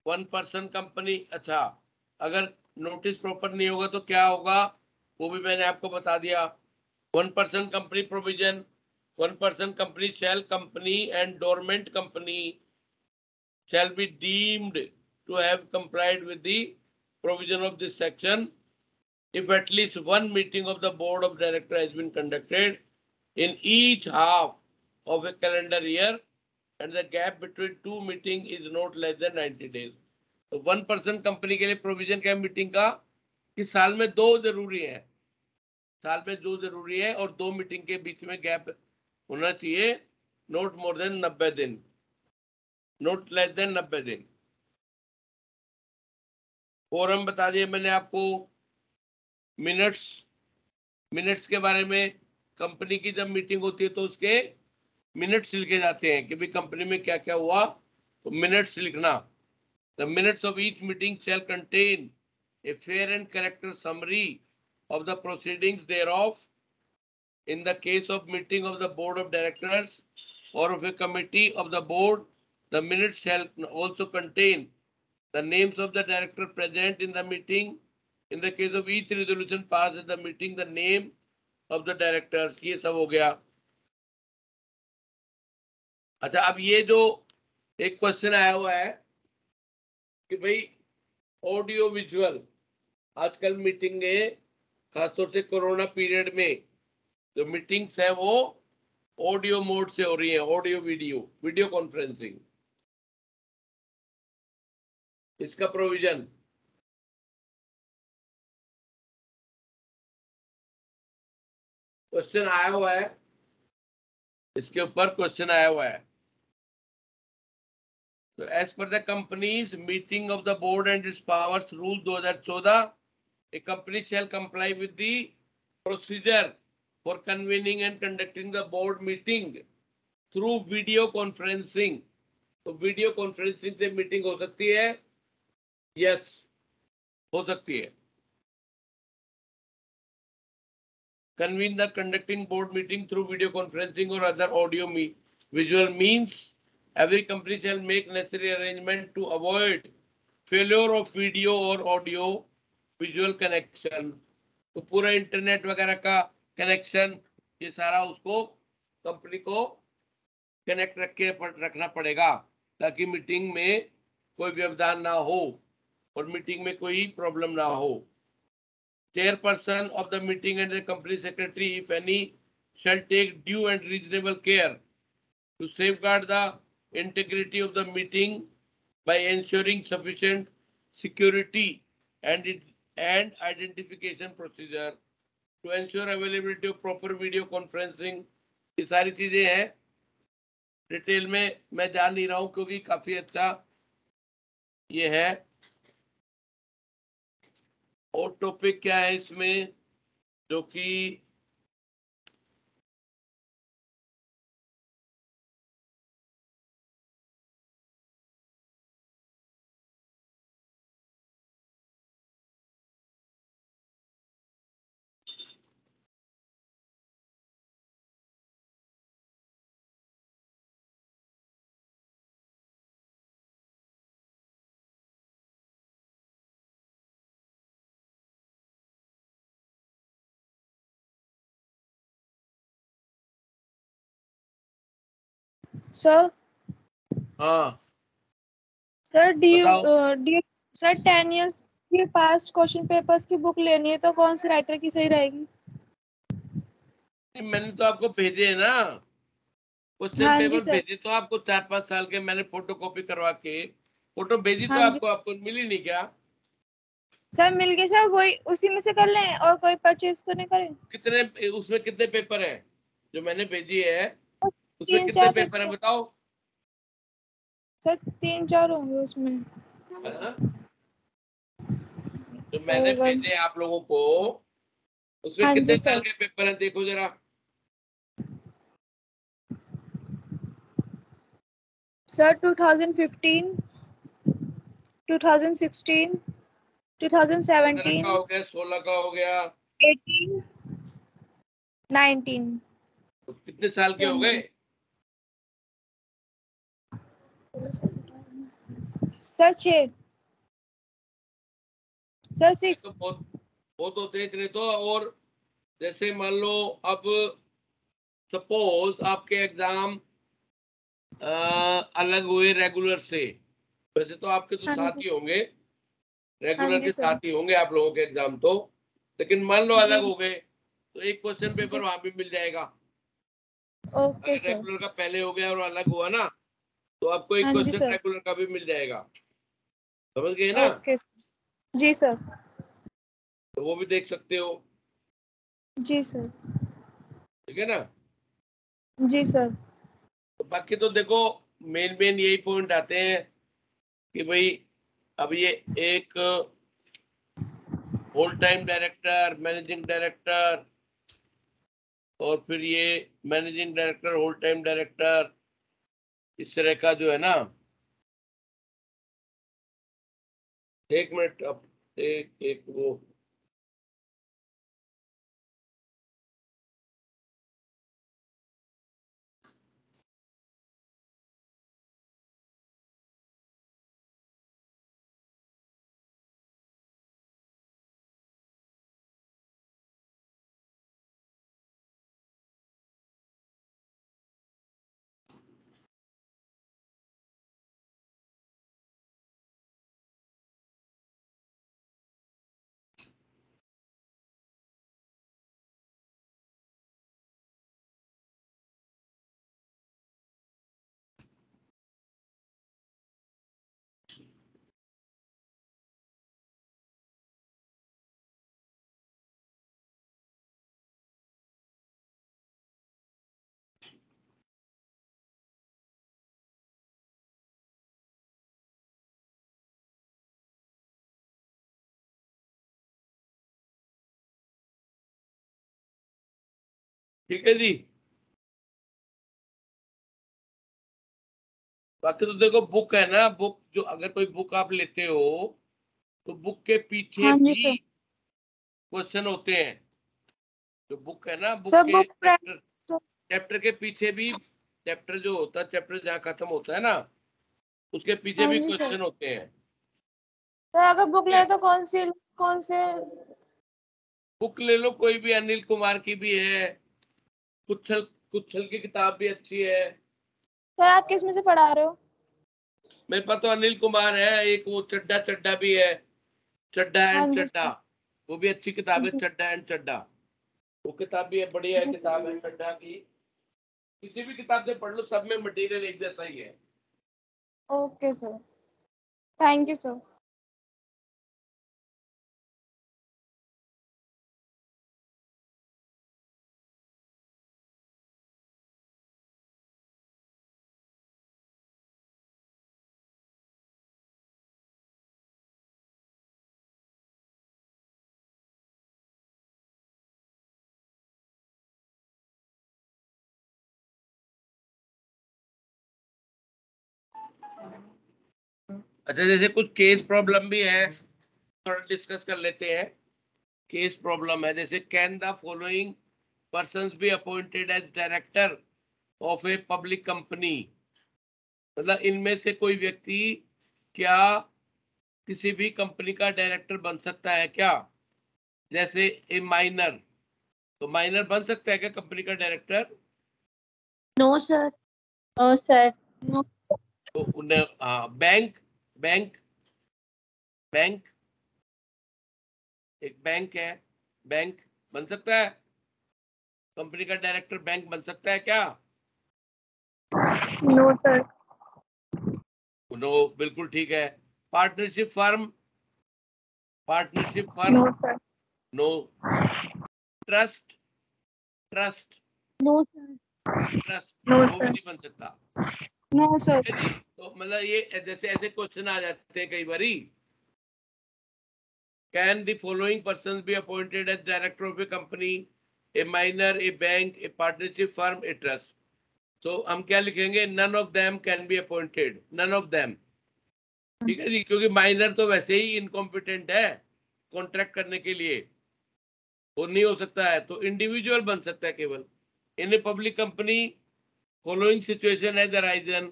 1 पर्सन कंपनी। अच्छा, अगर नोटिस प्रॉपर नहीं होगा तो क्या होगा वो भी मैंने आपको बता दिया। 1 person company provision, 1 person company shell company and dormant company shall be deemed to have complied with the provision of this section if at least one meeting of the board of directors has been conducted in each half of a calendar year and the gap between two meeting is not less than 90 days. तो 1% company के लिए provision क्या है meeting का कि साल में 2 जरूरी है, साल में 2 जरूरी है और 2 मीटिंग के बीच में गैप होना चाहिए, नॉट मोर देन 90 दिन, नॉट लेस देन 90 दिन। फोरम बता दिए मैंने आपको। मिनट्स के बारे में, कंपनी की जब मीटिंग होती है तो उसके मिनट्स लिखे जाते हैं कि भाई कंपनी में क्या क्या हुआ, तो मिनट्स लिखना। The minutes of each meeting shall contain a fair and correct summary of the proceedings thereof. In the case of meeting of the board of directors or of a committee of the board, the minutes shall also contain the names of the director present in the meeting. In the case of each resolution passed at the meeting, the name of the directors. ये सब हो गया। अच्छा, अब ये जो एक question आया हुआ है कि भाई ऑडियो विजुअल, आजकल मीटिंग खासतौर से कोरोना पीरियड में जो मीटिंग्स है वो ऑडियो मोड से हो रही है, ऑडियो वीडियो कॉन्फ्रेंसिंग, इसका प्रोविजन क्वेश्चन आया हुआ है, इसके ऊपर क्वेश्चन आया हुआ है। तो as per the companies meeting of the board and its powers rule 2014, a company shall comply with the procedure for convening and conducting the board meeting through video conferencing. तो वीडियो कॉन्फ्रेंसिंग से meeting हो सकती है? Yes, हो सकती है। Convene the conducting board meeting through video conferencing or other audio visual means. Every company shall make necessary arrangement to avoid failure of video or audio visual connection. तो पूरा internet वगैरह का कनेक्शन, ये सारा उसको कंपनी को connect रखना पड़ेगा ताकि मीटिंग में कोई व्यवधान ना हो और मीटिंग में कोई प्रॉब्लम ना हो। Chairperson of the meeting and the company secretary if any shall take due and reasonable care to safeguard the integrity of the meeting by ensuring sufficient security and identification procedure to ensure availability of proper video conferencing। ये सारी चीजें हैं, detail में मैं जान नहीं रहा हूं क्योंकि काफी अच्छा ये है। और टॉपिक क्या है इसमें जो कि सर हाँ सर do you बताओ। सर 10 years के पास्ट क्वेश्चन पेपर्स की बुक लेनी है तो कौन से राइटर की सही रहेगी? मैंने तो आपको भेजे है ना क्वेश्चन हाँ जी पेपर, सर। भेजे तो आपको 4-5 साल के मैंने फोटो कॉपी करवा के फोटो भेजी तो हाँ जी आपको मिली नहीं क्या? सर, मिल गए सर, वही उसी में से कर लें और कोई परचेज तो नहीं करें? कितने, उसमें कितने पेपर है जो मैंने भेजी है, उसमें 3-4 कितने पेपर है बताओ? सर 3-4 होंगे उसमें। हाँ? जो सर मैंने 1 भेजे आप लोगों को उसमें हाँ कितने जी साल सर। के पेपर हैं देखो जरा। सर 2015, 2016, 15 का 2017, हो गया, 16 का हो गया, 18, 19। तो कितने साल के हो गए? सर 6। सर 6। तो बहुत होते हैं इतने तो। और जैसे मान लो अब सपोज आपके एग्जाम अलग हुए रेगुलर से, वैसे तो आपके तो हाँ साथ जी ही होंगे, हाँ रेगुलर जी के सर। साथ ही होंगे आप लोगों के एग्जाम तो, लेकिन मान लो जी अलग हो गए तो एक क्वेश्चन पेपर जी वहां भी मिल जाएगा। ओके अगर सर। रेगुलर का पहले हो गया और अलग हुआ ना तो आपको एक हाँ जी क्वेश्चन सर। रेगुलर का भी मिल जाएगा, समझ गए ना? ओके जी सर। तो वो भी देख सकते हो, जी सर। ठीक है ना? जी सर। तो बाकी तो देखो मेन मेन यही पॉइंट आते हैं कि भाई अब ये एक whole time director, managing director, और फिर ये managing director, whole time director, इस तरह का जो है ना। एक मिनट, अब एक एक वो ठीक है जी। बाकी तो देखो बुक है ना, बुक जो अगर कोई बुक आप लेते हो तो बुक के पीछे हाँ जी भी सर। क्वेश्चन होते हैं। जो बुक है ना, बुक सर के बुक चैप्टर के पीछे भी, चैप्टर जो होता है, चैप्टर जहाँ खत्म होता है ना, उसके पीछे हाँ भी जी सर। क्वेश्चन होते हैं। तो अगर बुक ठीक ले है? तो कौन से? बुक ले लो, कोई भी, अनिल कुमार की भी है, कुछल कुछल की किताब भी अच्छी है। सर आप किस में से पढ़ा रहे हो? मेरे पास तो अनिल कुमार है, एक वो चड्डा चड्डा भी है, चड्डा हाँ एंड जी चड्डा, सर। वो भी अच्छी किताब है, जी। चड्डा एंड चड्डा। वो किताब भी है, बढ़िया किताब है चड्डा की। किसी भी किताब से पढ़ लो, सब में मटेरियल एक जैसा ही है। Okay sir, thank you sir. अच्छा, जैसे कुछ केस प्रॉब्लम भी है, थोड़ा डिस्कस कर लेते हैं। केस प्रॉब्लम है, जैसे can the following persons be appointed as director of a public company. मतलब इनमें से कोई व्यक्ति क्या किसी भी कंपनी का डायरेक्टर बन सकता है क्या? जैसे ए माइनर, तो माइनर बन सकता है क्या कंपनी का director? No sir. No sir. No. तो उन्हें, हाँ, बैंक, बैंक बैंक एक बैंक है, बैंक बन सकता है कंपनी का डायरेक्टर? बैंक बन सकता है क्या? No sir. नो, बिल्कुल ठीक है। Partnership firm, partnership no firm, sir. No. Trust, trust, no sir. Trust, no वो भी सर। नहीं बन सकता। No sir. ठीक है जी। तो मतलब ये जैसे ऐसे क्वेश्चन आ जाते हैं कई बारी। Can the following person be appointed as director of a company, a minor, a bank, a partnership firm, a trust? तो हम क्या लिखेंगे? None of them can be appointed, none of them. ठीक है जी, क्योंकि माइनर तो वैसे ही इनकॉम्पिटेंट है कॉन्ट्रैक्ट करने के लिए, वो नहीं हो सकता है। तो इंडिविजुअल बन सकता है केवल। In a public company following situation has arisen: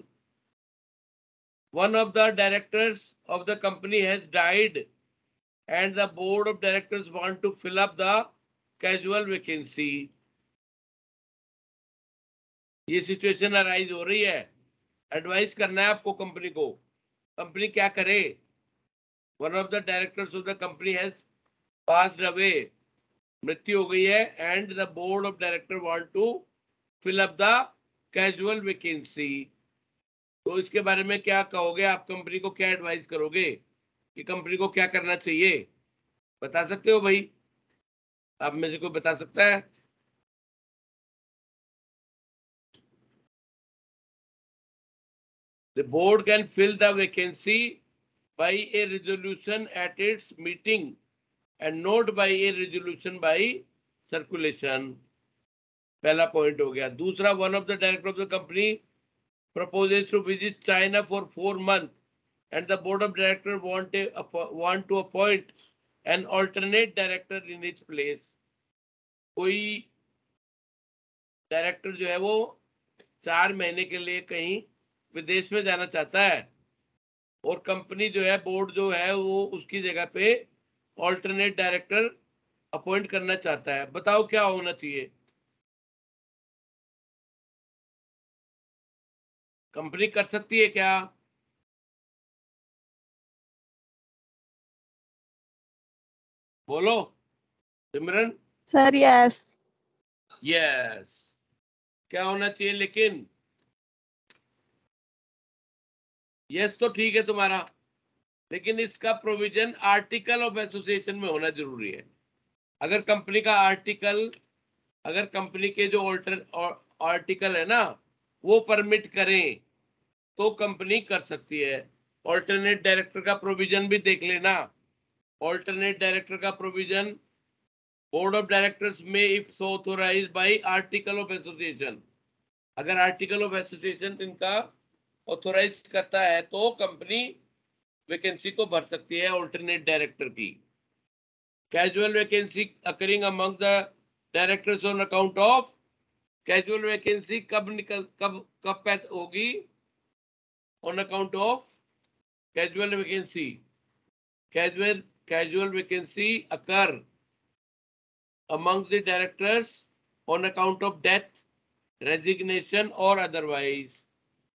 one of the directors of the company has died and the board of directors want to fill up the casual vacancy. ये सिचुएशन अराइज हो रही है, advice करना है आपको company को, company क्या करे? One of the directors of the company has passed away, मृत्यु हो गई है, and the board of director want to fill up the casual vacancy. तो इसके बारे में क्या कहोगे आप? कंपनी को क्या एडवाइस करोगे कि कंपनी को क्या करना चाहिए? बता सकते हो भाई? आप में से कोई बता सकता है? The board can fill the vacancy by a resolution at its meeting and not by a resolution by circulation. पहला पॉइंट हो गया। दूसरा, one of the director of the company proposes to visit China for 4 months and the board of directors want to appoint an alternate director in its place. कोई director जो है वो 4 महीने के लिए कहीं विदेश में जाना चाहता है और कंपनी जो है, बोर्ड जो है, वो उसकी जगह पे ऑल्टरनेट डायरेक्टर अपॉइंट करना चाहता है। बताओ क्या होना चाहिए? कंपनी कर सकती है क्या? बोलो सिमरन। Sir yes. यस। क्या होना चाहिए लेकिन? यस तो ठीक है तुम्हारा, लेकिन इसका प्रोविजन आर्टिकल ऑफ एसोसिएशन में होना जरूरी है। अगर कंपनी का आर्टिकल, अगर कंपनी के जो आर्टिकल है ना वो परमिट करें तो कंपनी कर सकती है। ऑल्टरनेट डायरेक्टर का प्रोविजन भी देख लेना। ऑल्टरनेट डायरेक्टर का प्रोविजन बोर्ड ऑफ डायरेक्टर्स में if so authorised by article of association, अगर आर्टिकल ऑफ एसोसिएशन इनका ऑथोराइज करता है तो कंपनी वैकेंसी को भर सकती है ऑल्टरनेट डायरेक्टर की। Casual vacancy occurring among the directors on account of, casual vacancy कब पैदा होगी? On account of casual vacancy. Casual vacancy occur amongst the directors on account of death, resignation or otherwise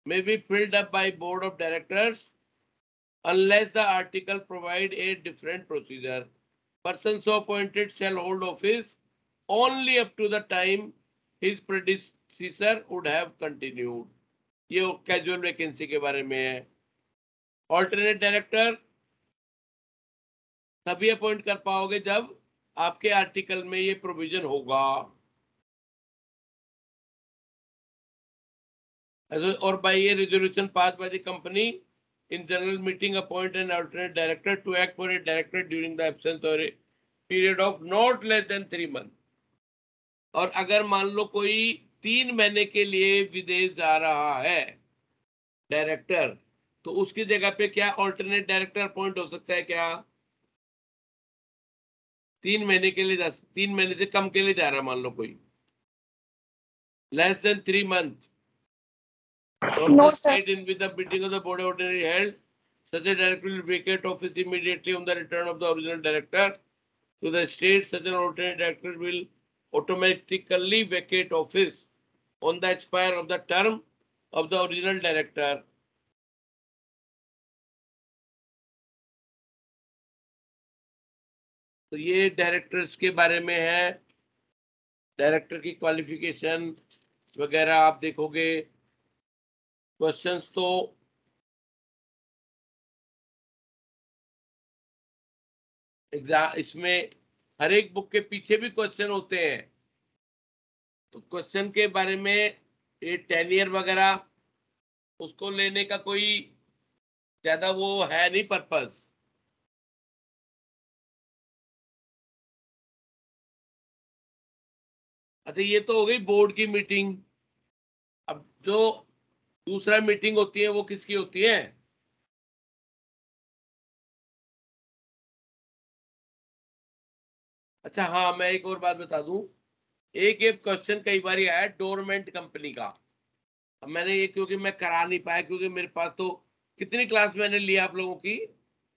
may be filled up by board of directors unless the article provide a different procedure. Person so appointed shall hold office only up to the time his predecessor would have continued. ये casual vacancy के बारे में है। Alternate director तभी appoint कर पाओगे जब आपके आर्टिकल में ये प्रोविजन होगा। और बाय ये resolution pass by the company in general meeting appoint an alternate director to act for a director during the absence और period of not less than 3 month. और अगर मान लो कोई 3 महीने के लिए विदेश जा रहा है डायरेक्टर, तो उसकी जगह पे क्या ऑल्टरनेट डायरेक्टर अपॉइंट हो सकता है क्या? 3 महीने के लिए 3 महीने से कम के लिए जा रहा है मान लो कोई, less than 3 month, from No, the state in which the meeting of the board ordinary held, such a director will vacate office immediately on the return of the original director to the state. Such an alternate director will automatically vacate office on the expire of the term of the original director. तो ये directors के बारे में है। Director की qualification वगैरह आप देखोगे। क्वेश्चंस तो एग्जाम इसमें हर एक बुक के पीछे भी क्वेश्चन होते हैं, तो क्वेश्चन के बारे में ये टेनियर वगैरह उसको लेने का कोई ज्यादा वो है नहीं पर्पस। अच्छा, ये तो हो गई बोर्ड की मीटिंग। अब जो दूसरा मीटिंग होती है वो किसकी होती है? अच्छा हाँ, मैं एक और बात बता दूं। एक क्वेश्चन कई बार आया है डोरमेंट कंपनी का। अब मैंने ये क्योंकि मैं करा नहीं पाया, क्योंकि मेरे पास तो कितनी क्लास मैंने लिया आप लोगों की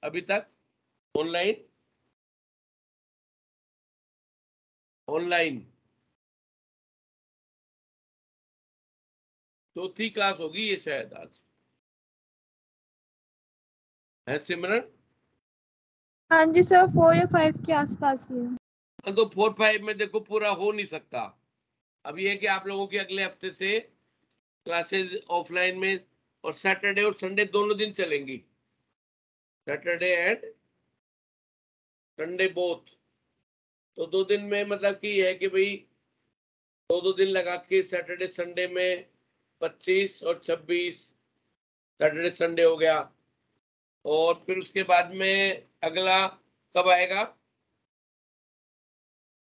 अभी तक ऑनलाइन? चौथी क्लास होगी ये शायद आज, है सिमरन? हाँ जी सर, 4 या 5 के आसपास ही है। तो 4-5 में देखो पूरा हो नहीं सकता। अब ये है कि आप लोगों की अगले हफ्ते से क्लासेस ऑफलाइन में और सैटरडे और संडे दोनों दिन चलेंगी, सैटरडे एंड संडे बोथ। तो 2 दिन में मतलब कि है कि भाई 2 दिन लगा के सैटरडे संडे में 25 और 26 सैटरडे संडे हो गया। और फिर उसके बाद में अगला कब आएगा,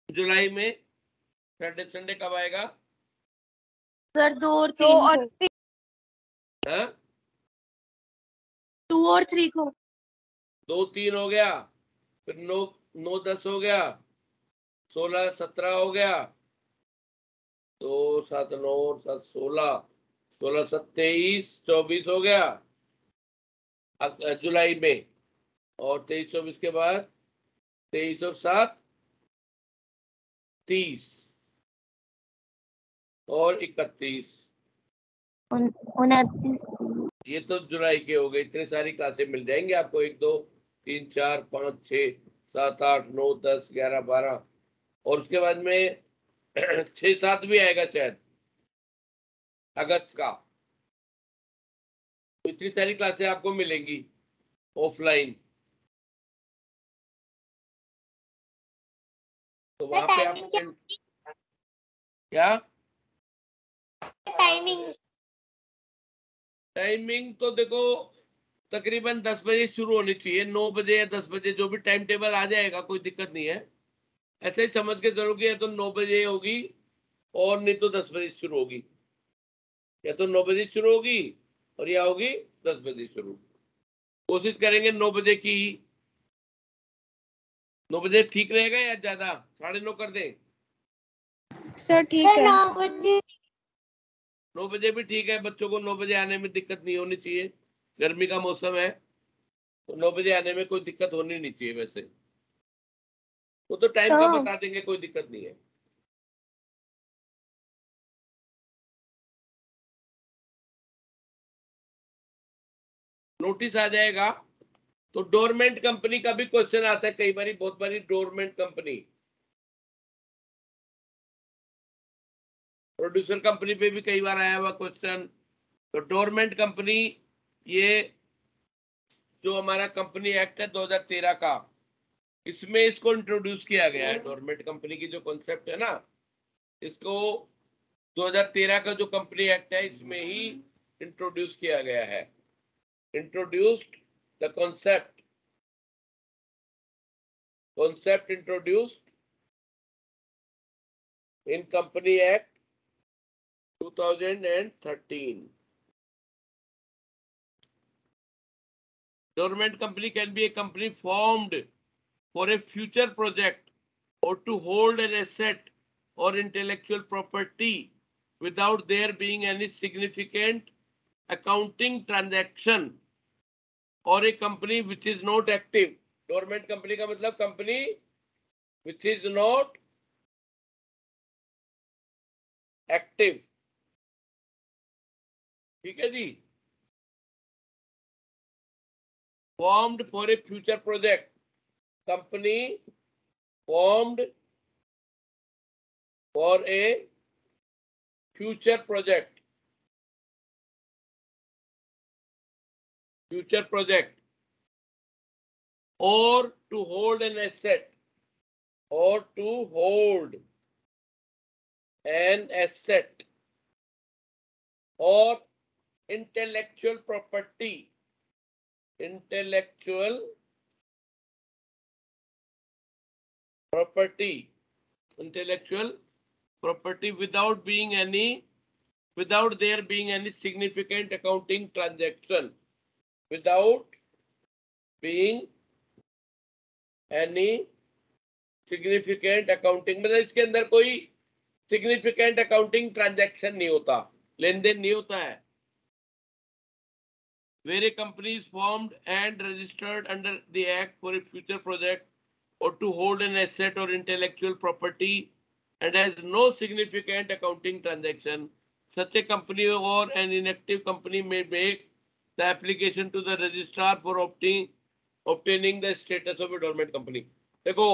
जुलाई में सैटरडे संडे कब आएगा? सर 2 और 2 3 और को, 3 हाँ 2 और 3 को। 2 3 हो गया, फिर 9 9 10 हो गया, 16 17 हो गया, 2 7 9 7 16 16 7 23 24 हो गया जुलाई में। और 23 24 के बाद 23 और 7 30 और 31। 29। ये तो जुलाई के हो गए। इतने सारी क्लासें मिल जाएंगे आपको, 1 2 3 4 5 6 7 8 9 10 11 12 और उसके बाद में 6 7 भी आएगा शायद अगस्त का। तो इतनी सारी क्लासें आपको मिलेंगी ऑफलाइन। तो वहां पे आप क्या टाइमिंग टाइमिंग तो देखो तकरीबन 10 बजे शुरू होनी चाहिए, 9 बजे या 10 बजे जो भी टाइम टेबल आ जाएगा, कोई दिक्कत नहीं है। ऐसे ही समझ के चलोगे, या तो 9 बजे होगी और नहीं तो 10 बजे शुरू होगी, या तो 9 बजे शुरू होगी और या होगी 10 बजे शुरू। कोशिश करेंगे 9 बजे की। 9 बजे ठीक रहेगा या ज्यादा 9:30 कर दें? सर ठीक है। 9 बजे 9 बजे भी ठीक है, बच्चों को 9 बजे आने में दिक्कत नहीं होनी चाहिए। गर्मी का मौसम है तो 9 बजे आने में कोई दिक्कत होनी नहीं चाहिए। वैसे वो तो टाइम का बता देंगे, कोई दिक्कत नहीं है। नोटिस आ जाएगा। तो डोरमेंट कंपनी का भी क्वेश्चन आता है कई बारी, बहुत बारी। डोरमेंट कंपनी, प्रोड्यूसर कंपनी पे भी कई बार आया हुआ क्वेश्चन। तो डोरमेंट कंपनी, ये जो हमारा कंपनी एक्ट है 2013 का, इसमें इसको इंट्रोड्यूस किया गया है। डोरमेंट कंपनी की जो कॉन्सेप्ट है ना, इसको 2013 का जो कंपनी एक्ट है इसमें ही इंट्रोड्यूस किया गया है। Introduced the concept introduced in company act 2013. Dormant company can be a company formed for a future project or to hold an asset or intellectual property without there being any significant accounting transaction, or a company which is not active. Dormant company का मतलब company which is not active. ठीक है जी। Formed for a future project, company formed for a future project, or to hold an asset, or to hold an asset or intellectual property, without there being any significant accounting transaction, without being any significant accounting, मतलब इसके अंदर कोई significant accounting transaction नहीं होता, लेन then नहीं होता है। Where a company is formed and registered under the act for a future project or to hold an asset or intellectual property and has no significant accounting transaction, such a company or an inactive company may make the application to the registrar for obtaining the status of a dormant company. देखो,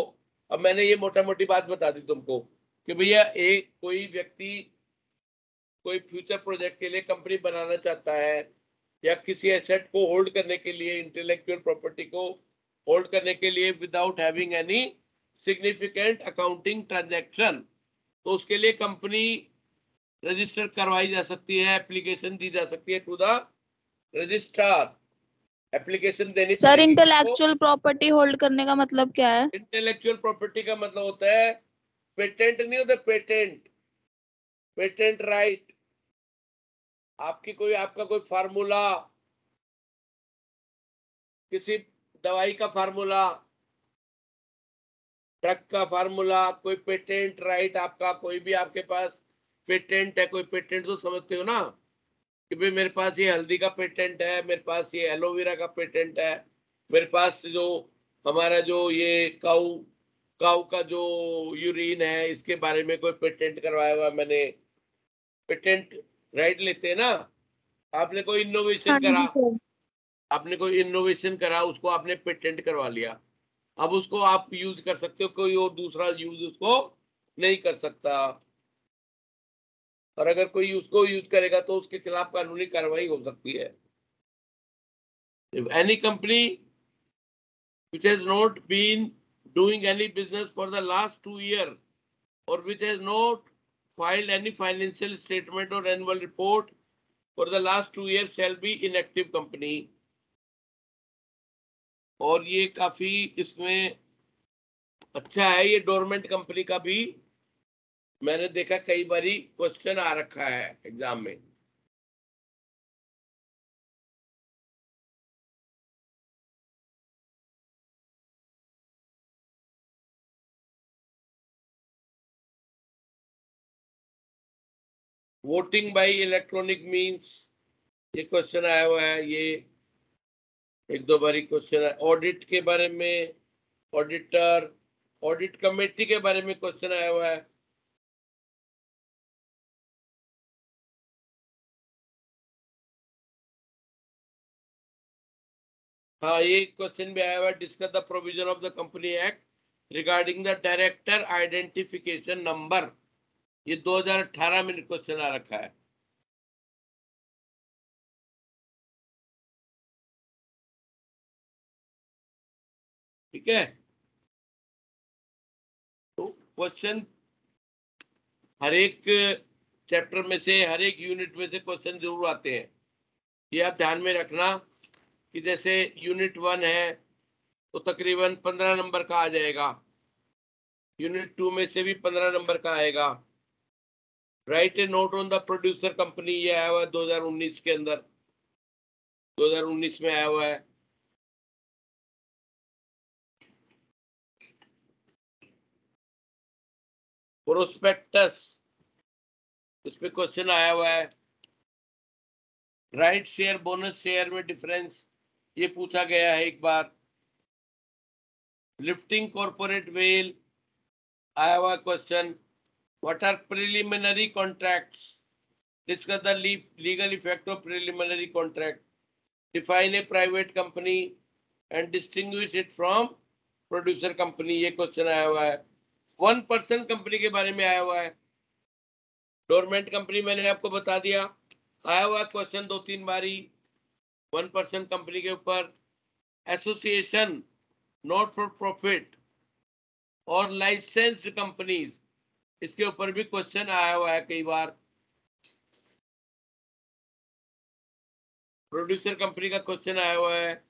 अब मैंने ये मोटा मोटी बात बता दी तुमको कि भैया एक कोई व्यक्ति कोई फ्यूचर प्रोजेक्ट के लिए कंपनी बनाना चाहता है या किसी एसेट को होल्ड करने के लिए, इंटेलेक्चुअल प्रॉपर्टी को होल्ड करने के लिए without having any significant accounting transaction, तो उसके लिए कंपनी रजिस्टर करवाई जा सकती है, एप्लीकेशन दी जा सकती है टू द रजिस्ट्रार, एप्लीकेशन देनी सर पड़ेगी। इंटेलेक्चुअल प्रॉपर्टी होल्ड करने का मतलब क्या है? इंटेलेक्चुअल प्रॉपर्टी का मतलब होता है, पेटेंट नहीं होता, पेटेंट, पेटेंट राइट। आपका कोई फार्मूला, किसी दवाई का फार्मूला, ट्रक का फार्मूला, कोई पेटेंट राइट आपका, कोई भी आपके पास पेटेंट है, कोई पेटेंट तो समझते हो ना कि भाई मेरे पास ये हल्दी का पेटेंट है, मेरे पास ये एलोवेरा का पेटेंट है, मेरे पास जो हमारा जो ये काऊ का जो यूरिन है इसके बारे में कोई पेटेंट करवाया हुआ मैंने, पेटेंट राइट लेते हैं ना। आपने कोई इनोवेशन हाँ करा, जी सर। आपने कोई इनोवेशन करा, उसको आपने पेटेंट करवा लिया, अब उसको आप यूज कर सकते हो, कोई और दूसरा यूज उसको नहीं कर सकता, और अगर कोई उसको यूज करेगा तो उसके खिलाफ कानूनी कार्रवाई हो सकती है। If any company which has not been doing any business for the last 2 years or which has not filed any financial statement or annual report for the last 2 years shall be inactive company। और ये काफी इसमें अच्छा है, ये dormant company का भी मैंने देखा कई बारी क्वेश्चन आ रखा है एग्जाम में। वोटिंग बाय इलेक्ट्रॉनिक मींस, ये क्वेश्चन आया हुआ है, ये एक दो बारी क्वेश्चन है। ऑडिट के बारे में, ऑडिटर, ऑडिट कमेटी के बारे में क्वेश्चन आया हुआ है। हाँ, ये क्वेश्चन भी आया हुआ है, discuss the provision of the company act regarding the director identification number, ये 2018 में क्वेश्चन आ रखा है। ठीक है, तो क्वेश्चन हर एक चैप्टर में से, हर एक यूनिट में से क्वेश्चन जरूर आते हैं, ये आप ध्यान में रखना कि जैसे यूनिट 1 है तो तकरीबन 15 नंबर का आ जाएगा, यूनिट 2 में से भी 15 नंबर का आएगा। Right a note on the producer company, ये आया हुआ है 2019 के अंदर, 2019 में आया हुआ है। प्रोस्पेक्टस, इस पे क्वेश्चन आया हुआ है। राइट शेयर बोनस शेयर में डिफरेंस, ये पूछा गया है एक बार। लिफ्टिंग कॉर्पोरेट वेल आया हुआ question. What are preliminary contracts, discuss the legal effect of preliminary contract, define a private company and distinguish it from producer company, ये क्वेश्चन आया हुआ है। 1% कंपनी के बारे में आया हुआ है। डोरमेंट कंपनी मैंने आपको बता दिया, आया हुआ क्वेश्चन 2-3 बारी 1% कंपनी के ऊपर। एसोसिएशन, नॉट फॉर प्रॉफिट और लाइसेंस्ड कंपनीज, इसके ऊपर भी क्वेश्चन आया हुआ है कई बार। प्रोड्यूसर कंपनी का क्वेश्चन आया हुआ है।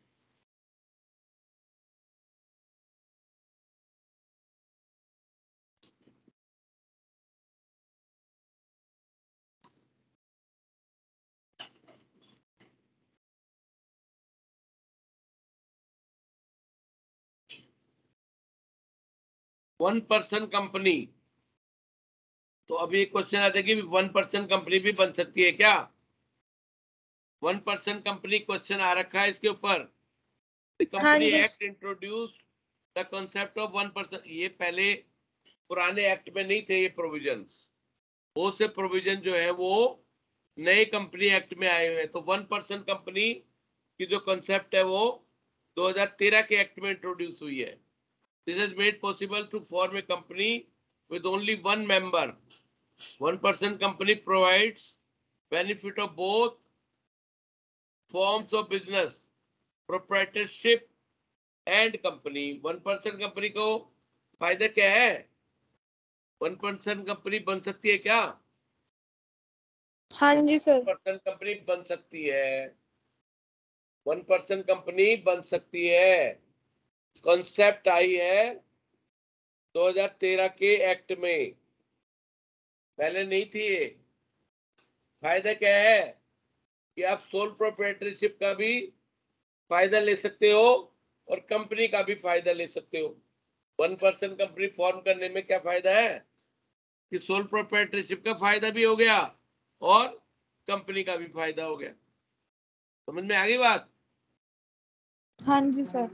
वन पर्सन कंपनी, तो अभी एक क्वेश्चन आता है कि 1% कंपनी भी बन सकती है क्या? 1% कंपनी क्वेश्चन आ रखा है इसके ऊपर। Company act introduce the concept of 1%, ये पहले पुराने एक्ट में नहीं थे ये प्रोविजंस, वो से प्रोविजन जो है वो नए कंपनी एक्ट में आए हुए हैं। तो 1% कंपनी की जो कॉन्सेप्ट है वो 2013 के एक्ट में इंट्रोड्यूस हुई है। This is made possible to form a company with only one member. 1% company provides benefit of both forms of business, proprietorship and company. 1% company को फायदा क्या है? 1% कंपनी बन सकती है क्या? हाँ जी सर। 1% कंपनी बन सकती है, 1% कंपनी बन सकती है। कॉन्सेप्ट आई है 2013 के एक्ट में, पहले नहीं थी ये। फायदा क्या है कि आप सोल प्रोप्राइटरशिप का भी फायदा ले सकते हो और कंपनी का भी फायदा ले सकते हो। 1% कंपनी फॉर्म करने में क्या फायदा है कि सोल प्रोप्राइटरशिप का फायदा भी हो गया और कंपनी का भी फायदा हो गया। समझ में आ गई बात? हाँ जी सर।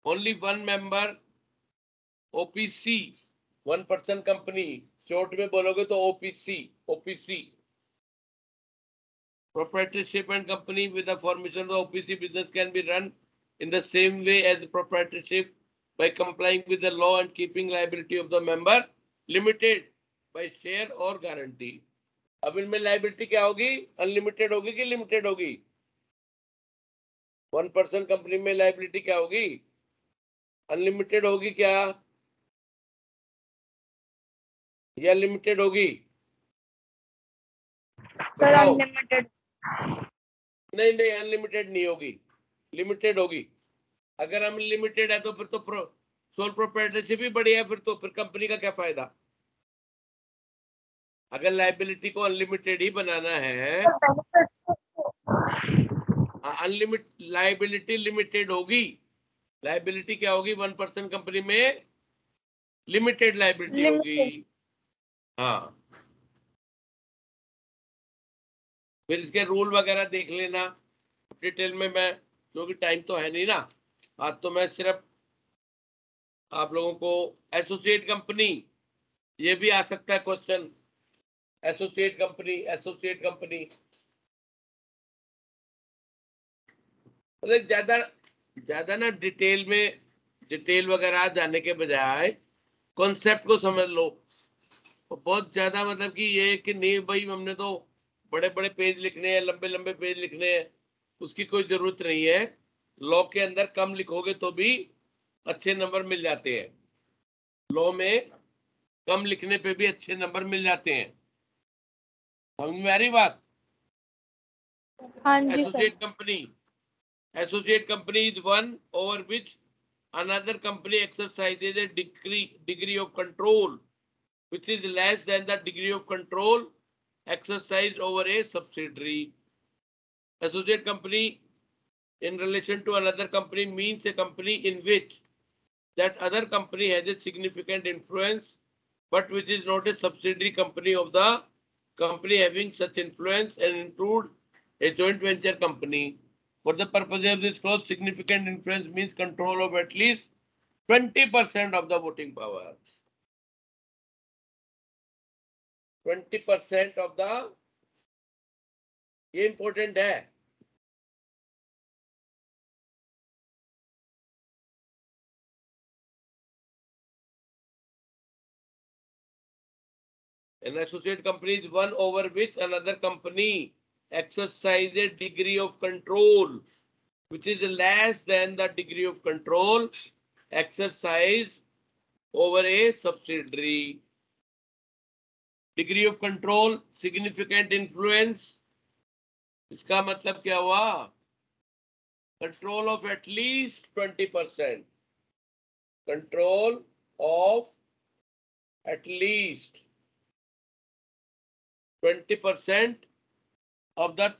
Only one member OPC, 1% company, short में बोलोगे तो OPC proprietorship and company with the formation of the OPC business can be run in the same way as the proprietorship by complying with the law and keeping liability of the member limited by share or guarantee। अब इनमें liability क्या होगी? Unlimited होगी कि limited होगी? 1% company में liability क्या होगी? अनलिमिटेड होगी क्या या लिमिटेड होगी? सर बताओ। अनलिमिटेड। नहीं नहीं, अनलिमिटेड नहीं होगी, लिमिटेड होगी। अगर अनलिमिटेड है तो फिर तो सोल प्रोप्राइटरशिप ही बढ़िया है, फिर कंपनी का क्या फायदा? अगर लाइबिलिटी को अनलिमिटेड ही बनाना है, अनलिमिटेड लाइबिलिटी लिमिटेड होगी। लाइबिलिटी क्या होगी? 1% कंपनी में लिमिटेड लाइबिलिटी होगी। हाँ, फिर इसके रूल वगैरह देख लेना डिटेल में। मैं क्योंकि टाइम तो है नहीं ना आज, तो मैं सिर्फ आप लोगों को एसोसिएट कंपनी, ये भी आ सकता है क्वेश्चन। एसोसिएट कंपनी मतलब ज्यादा ना डिटेल वगैरह जाने के बजाय कॉन्सेप्ट को समझ लो। तो बहुत ज्यादा मतलब कि ये कि नहीं भाई हमने तो बड़े बड़े पेज लिखने हैं, लंबे लंबे पेज लिखने हैं, उसकी कोई जरूरत नहीं है। लॉ के अंदर कम लिखोगे तो भी अच्छे नंबर मिल जाते हैं। लॉ में कम लिखने पे भी अच्छे नंबर मिल जाते हैं। समझ में आ रही बात? हाँ जी sir. Associate company is one over which another company exercises a degree of control which is less than the degree of control exercised over a subsidiary. Associate company in relation to another company means a company in which that other company has a significant influence but which is not a subsidiary company of the company having such influence, and include a joint venture company. For the purpose of this clause, significant influence means control of at least 20% of the voting power. 20% of the, ये important है। An associate company is one over which another company exercises a degree of control which is less than the degree of control exercised over a subsidiary. Degree of control, significant influence, इसका मतलब क्या हुआ? Control of at least 20%. Control of at least 20% of the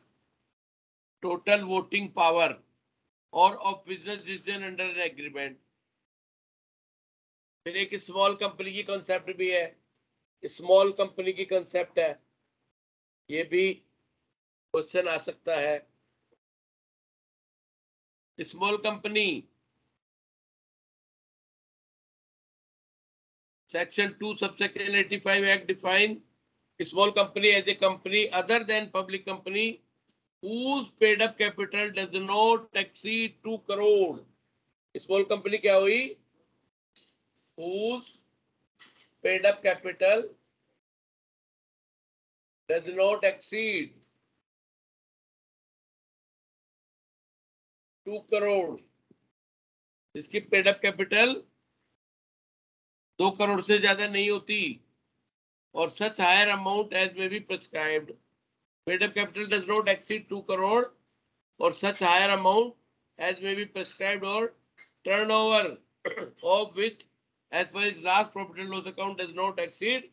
total voting power or of business decision under an agreement. फिर एक small company की concept भी है, small company की कॉन्सेप्ट है, ये भी क्वेश्चन आ सकता है। Small company, section 2 subsection 85 act define small company as a company other than public company whose paid up capital does not exceed 2 crore. Small company क्या हुई? Whose paid up capital does not exceed 2 crore, इसकी paid up capital 2 crore से ज्यादा नहीं होती, और such higher amount as may be prescribed, paid up capital does not exceed 2 crore और such higher amount as may be prescribed, और turnover of which as per is last profit and loss account does not exceed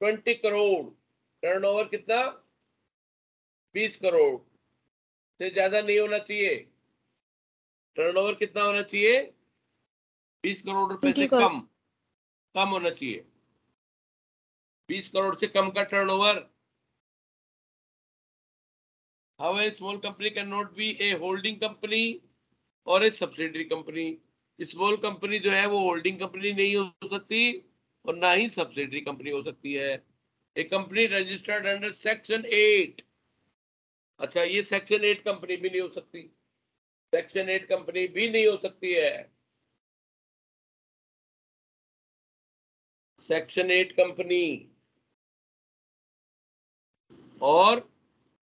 20 crore. Turnover कितना? 20 करोड़ से ज्यादा नहीं होना चाहिए। Turnover कितना होना चाहिए? 20 करोड़ रुपए से कम होना चाहिए। 20 करोड़ से कम का turnover. However, small company cannot be a holding company और a subsidiary company। Small company जो है वो होल्डिंग कंपनी नहीं हो सकती और ना ही सब्सिडरी कंपनी हो सकती है। ए कंपनी रजिस्टर्ड अंडर सेक्शन 8, अच्छा ये सेक्शन 8 कंपनी भी नहीं हो सकती, सेक्शन 8 कंपनी भी नहीं हो सकती है। सेक्शन 8 कंपनी और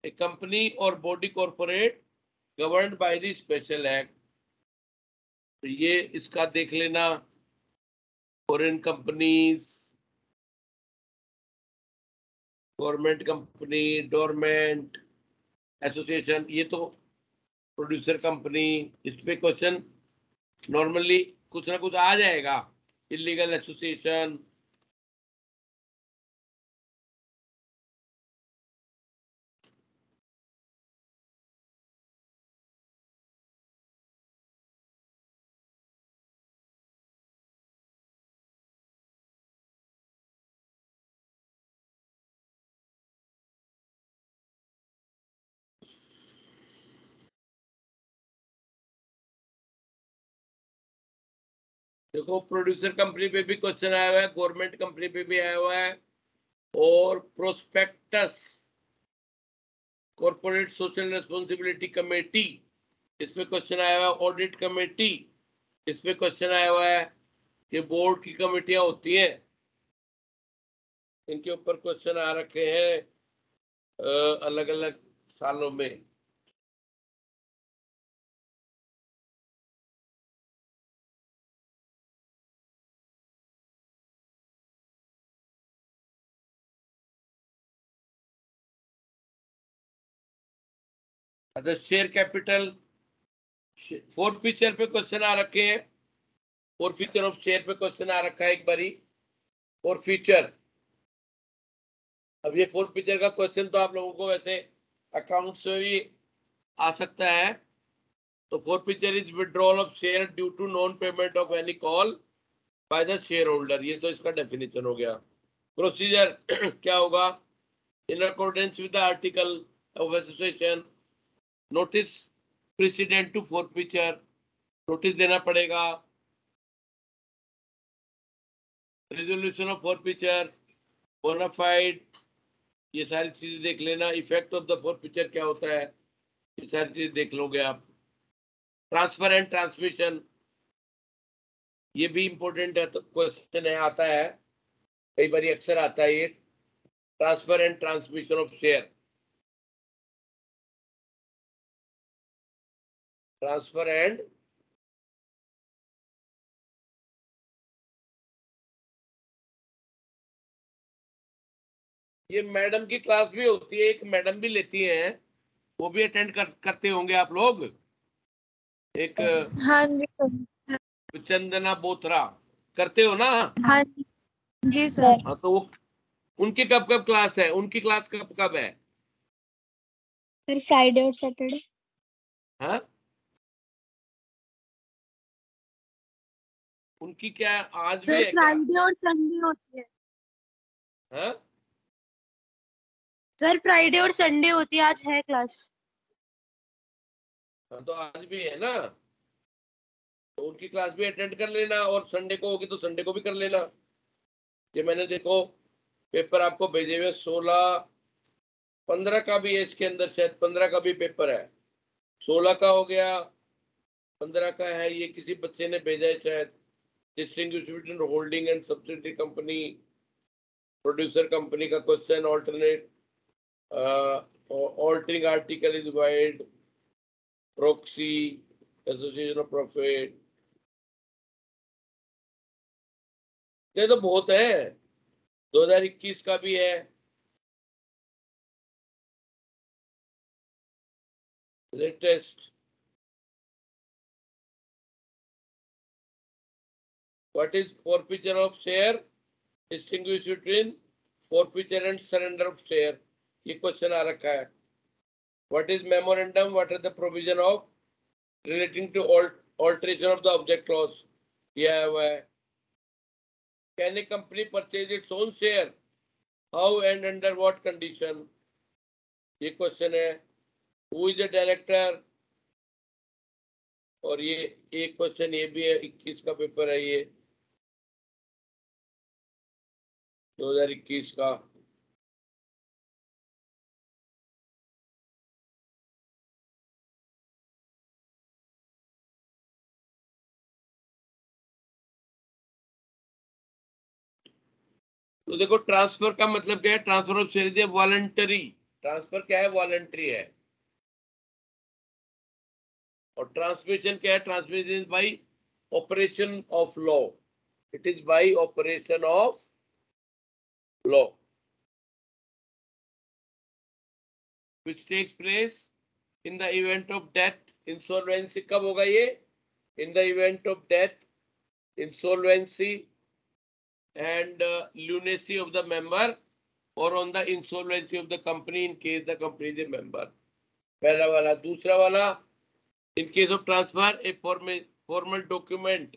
ए कंपनी और body corporate governed by the special act. तो ये इसका देख लेना, foreign companies, government company, dormant association, ये तो प्रोड्यूसर कंपनी। इस पे क्वेश्चन नॉर्मली कुछ ना कुछ आ जाएगा। इलीगल एसोसिएशन, देखो प्रोड्यूसर कंपनी पे भी क्वेश्चन आया हुआ है, गवर्नमेंट कंपनी पे भी आया हुआ है, और prospectus corporate social responsibility committee, इसमें क्वेश्चन आया हुआ है। ऑडिट कमेटी, इसमें क्वेश्चन आया हुआ है। ये बोर्ड की कमेटियां होती हैं, इनके ऊपर क्वेश्चन आ रखे हैं अलग अलग सालों में। अच्छा शेयर कैपिटल, फोर्थ फीचर पे क्वेश्चन आ रखे हैं, फोर्थ फीचर ऑफ शेयर पे क्वेश्चन आ रखा है एक बारी। फोर्थ फीचर, अब ये फोर्थ फीचर का क्वेश्चन तो आप लोगों को वैसे अकाउंट्स में भी आ सकता है। तो forfeiture is withdrawal of share due to non payment of any call by the share holder, ये तो इसका डेफिनेशन हो गया। प्रोसीजर क्या होगा? In accordance with the article of association, notice precedent to forfeiture, notice देना पड़ेगा। Resolution of forfeiture, bona fide, ये सारी चीजें देख लेना। Effect of the forfeiture क्या होता है, ये सारी चीजें देख लोगे आप। ट्रांसफर एंड ट्रांसमिशन, ये भी इंपॉर्टेंट है, तो क्वेश्चन है, आता है कई बार, अक्सर आता है ये। Transfer and transmission of share, transfer and ये मैडम की क्लास भी होती है, एक मैडम भी लेती हैं, वो भी अटेंड करते होंगे आप लोग। एक हाँ जी सर। चंदना बोथरा, करते हो ना? हाँ जी सर। हाँ, तो वो उनकी कब कब क्लास है, उनकी क्लास कब कब है? फिर फ्राइडे और सैटरडे। हाँ, उनकी क्या आज भी सर है क्या? फ्राइडे और संडे होती है। हाँ, सर फ्राइडे और संडे होती है, आज है क्लास। हाँ तो आज भी है ना, तो उनकी क्लास भी अटेंड कर लेना, और संडे को होगी तो संडे को भी कर लेना। ये मैंने देखो पेपर आपको भेजे हुए 16-15 का भी है, इसके अंदर शायद 15 का भी पेपर है, 16 का हो गया, 15 का है, ये किसी बच्चे ने भेजा है शायद। Distinguish between holding and subsidiary company, producer company का question, alternate altering article is wide, proxy, association of profit, ये तो बहुत है। 2021 का भी है, latest. What is forfeiture of share, distinguish between forfeiture and surrender of share, ये question आ रखा है। What is memorandum, what are the provision of relating to alteration of the object clause, ये आया हुआ है। Can a company purchase its own share, how and under what condition, ये question है। Who is the director, और ये एक question ये भी है, 21 का पेपर है ये, 2021 का। तो देखो ट्रांसफर का मतलब क्या है, transfer of share is voluntary. Transfer क्या है, वॉलंटरी है। और ट्रांसमिशन क्या है, transmission is by operation of law, it is by operation of law which takes place in the event of death, insolvency। कब होगा ये, in the event of death, insolvency and lunacy of the member, or on the insolvency of the company in case the company is a member। पहला वाला। दूसरा वाला, in case of transfer a formal document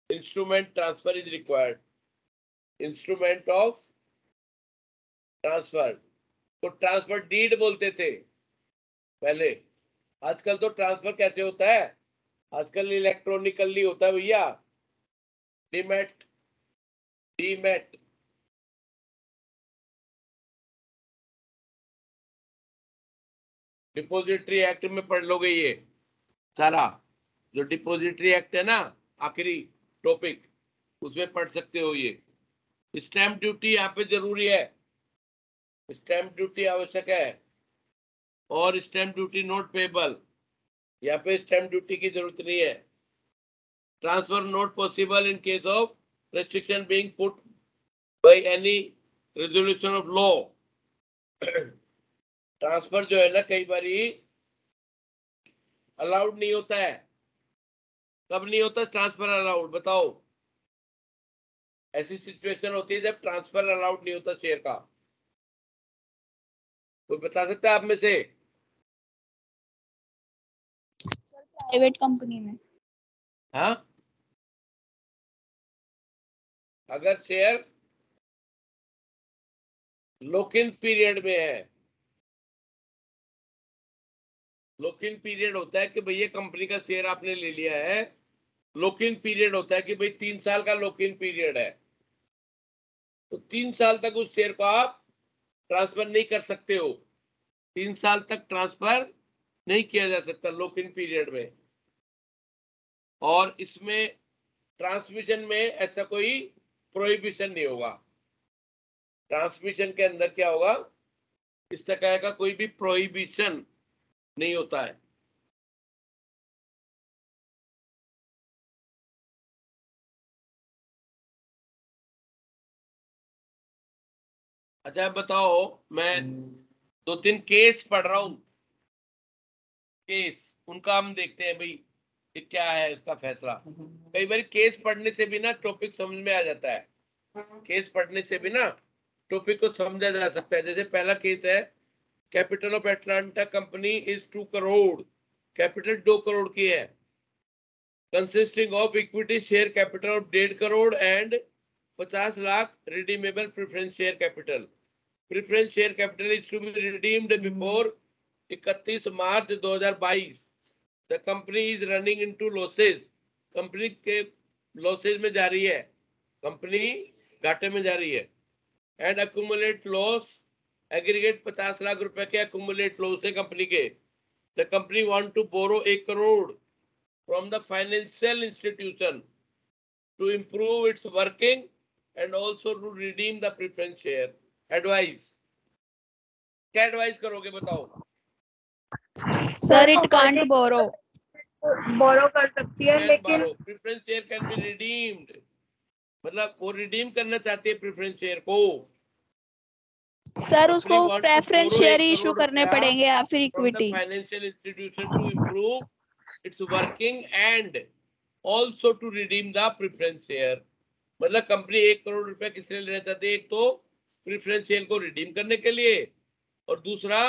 instrument transfer is required, instrument of transfer। तो transfer deed बोलते थे पहले, आजकल तो ट्रांसफर कैसे होता है, आजकल इलेक्ट्रॉनिकली होता है भैया, डीमैट। डीमैट डिपोजिटरी एक्ट में पढ़ लोगे ये सारा, जो डिपोजिटरी एक्ट है ना, आखिरी टॉपिक, उसमें पढ़ सकते हो ये। स्टैंप ड्यूटी यहाँ पे जरूरी है, स्टैंप ड्यूटी आवश्यक है, और स्टैंप ड्यूटी नॉट पेएबल, यहाँ पे स्टैंप ड्यूटी की जरूरत नहीं है। Transfer not possible in case of restriction being put by any resolution of law। Transfer जो है ना कई बारी अलाउड नहीं होता है। कब नहीं होता ट्रांसफर अलाउड, बताओ। ऐसी सिचुएशन होती है जब ट्रांसफर अलाउड नहीं होता शेयर का, कोई बता सकता है आप में से? प्राइवेट कंपनी में। हाँ, अगर शेयर लॉक इन पीरियड में है, लॉक इन पीरियड होता है कि भैया कंपनी का शेयर आपने ले लिया है, लॉक इन पीरियड होता है कि भाई 3 साल का लॉक इन पीरियड है, तो 3 साल तक उस शेयर को आप ट्रांसफर नहीं कर सकते हो। 3 साल तक ट्रांसफर नहीं किया जा सकता लॉक इन पीरियड में। और इसमें ट्रांसमिशन में ऐसा कोई प्रोहिबिशन नहीं होगा। ट्रांसमिशन के अंदर क्या होगा, इस तरह का कोई भी प्रोहिबिशन नहीं होता है। अच्छा बताओ, मैं 2-3 केस पढ़ रहा हूं, केस उनका हम देखते हैं भाई कि क्या है इसका फैसला। कई बार केस पढ़ने से भी ना टॉपिक समझ में आ जाता है, केस पढ़ने से भी ना टॉपिक को समझा जा सकता है। जैसे पहला केस है, capital of Atlanta company is 2 crore, capital 2 crore की है, consisting of equity share capital of 1.5 crore and 50 lakh redeemable preference share capital. Preference share capital is to be redeemed before 31 March 2022। The company is running into losses, company के losses में जा रही है, company घाटे में जा रही है। And accumulate loss, aggregate 50 lakh रुपए के अक्यूमुलेट लॉस है कंपनी के। The company want to borrow 1 crore from the financial institution to improve its working and also to redeem the preference share। Advice, क्या एडवाइस करोगे बताओ? सर इट कांट बोरो। बोरो कर सकती है, लेकिन preference share can be redeemed, मतलब वो रिडीम करना चाहती है प्रेफरेंस शेयर को। सर उसको Company wants to preference borrow share 1 issue crore करने रुपया पड़ेंगे या फिर from the equity? financial institution to improve its working and also to redeem the preference share। मतलब कंपनी 1 करोड़ रुपया किस लिए लेना चाहती है? एक तो प्रेफरेंस शेयर को रिडीम करने के लिए और दूसरा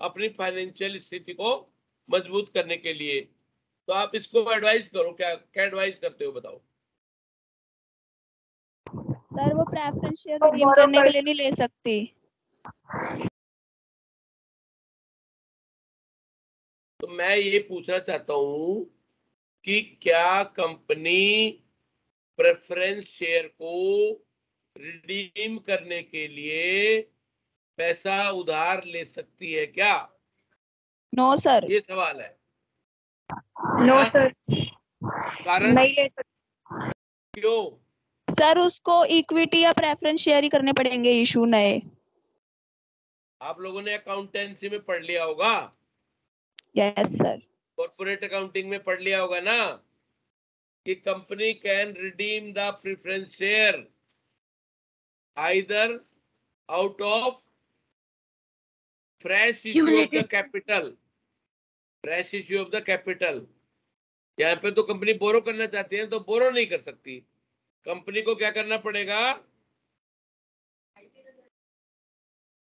अपनी फाइनेंशियल स्थिति को मजबूत करने के लिए। तो आप इसको एडवाइस करो, क्या क्या एडवाइस करते हो बताओ। सर वो प्रेफरेंस शेयर रिडीम करने के लिए नहीं ले सकती। तो मैं ये पूछना चाहता हूं कि क्या कंपनी प्रेफरेंस शेयर को रिडीम करने के लिए पैसा उधार ले सकती है क्या? No sir. ये सवाल है। नो हाँ? सर, कारण नहीं ले सकती। क्यों? सर उसको इक्विटी या प्रेफरेंस शेयर ही करने पड़ेंगे इशू नए। आप लोगों ने अकाउंटेंसी में पढ़ लिया होगा, यस सर। कॉर्पोरेट अकाउंटिंग में पढ़ लिया होगा ना कि company can redeem the preference share either out of fresh issue of the capital, fresh issue of the capital. यहाँ पे तो कंपनी बोरो करना चाहती है तो बोरो नहीं कर सकती। कंपनी को क्या करना पड़ेगा?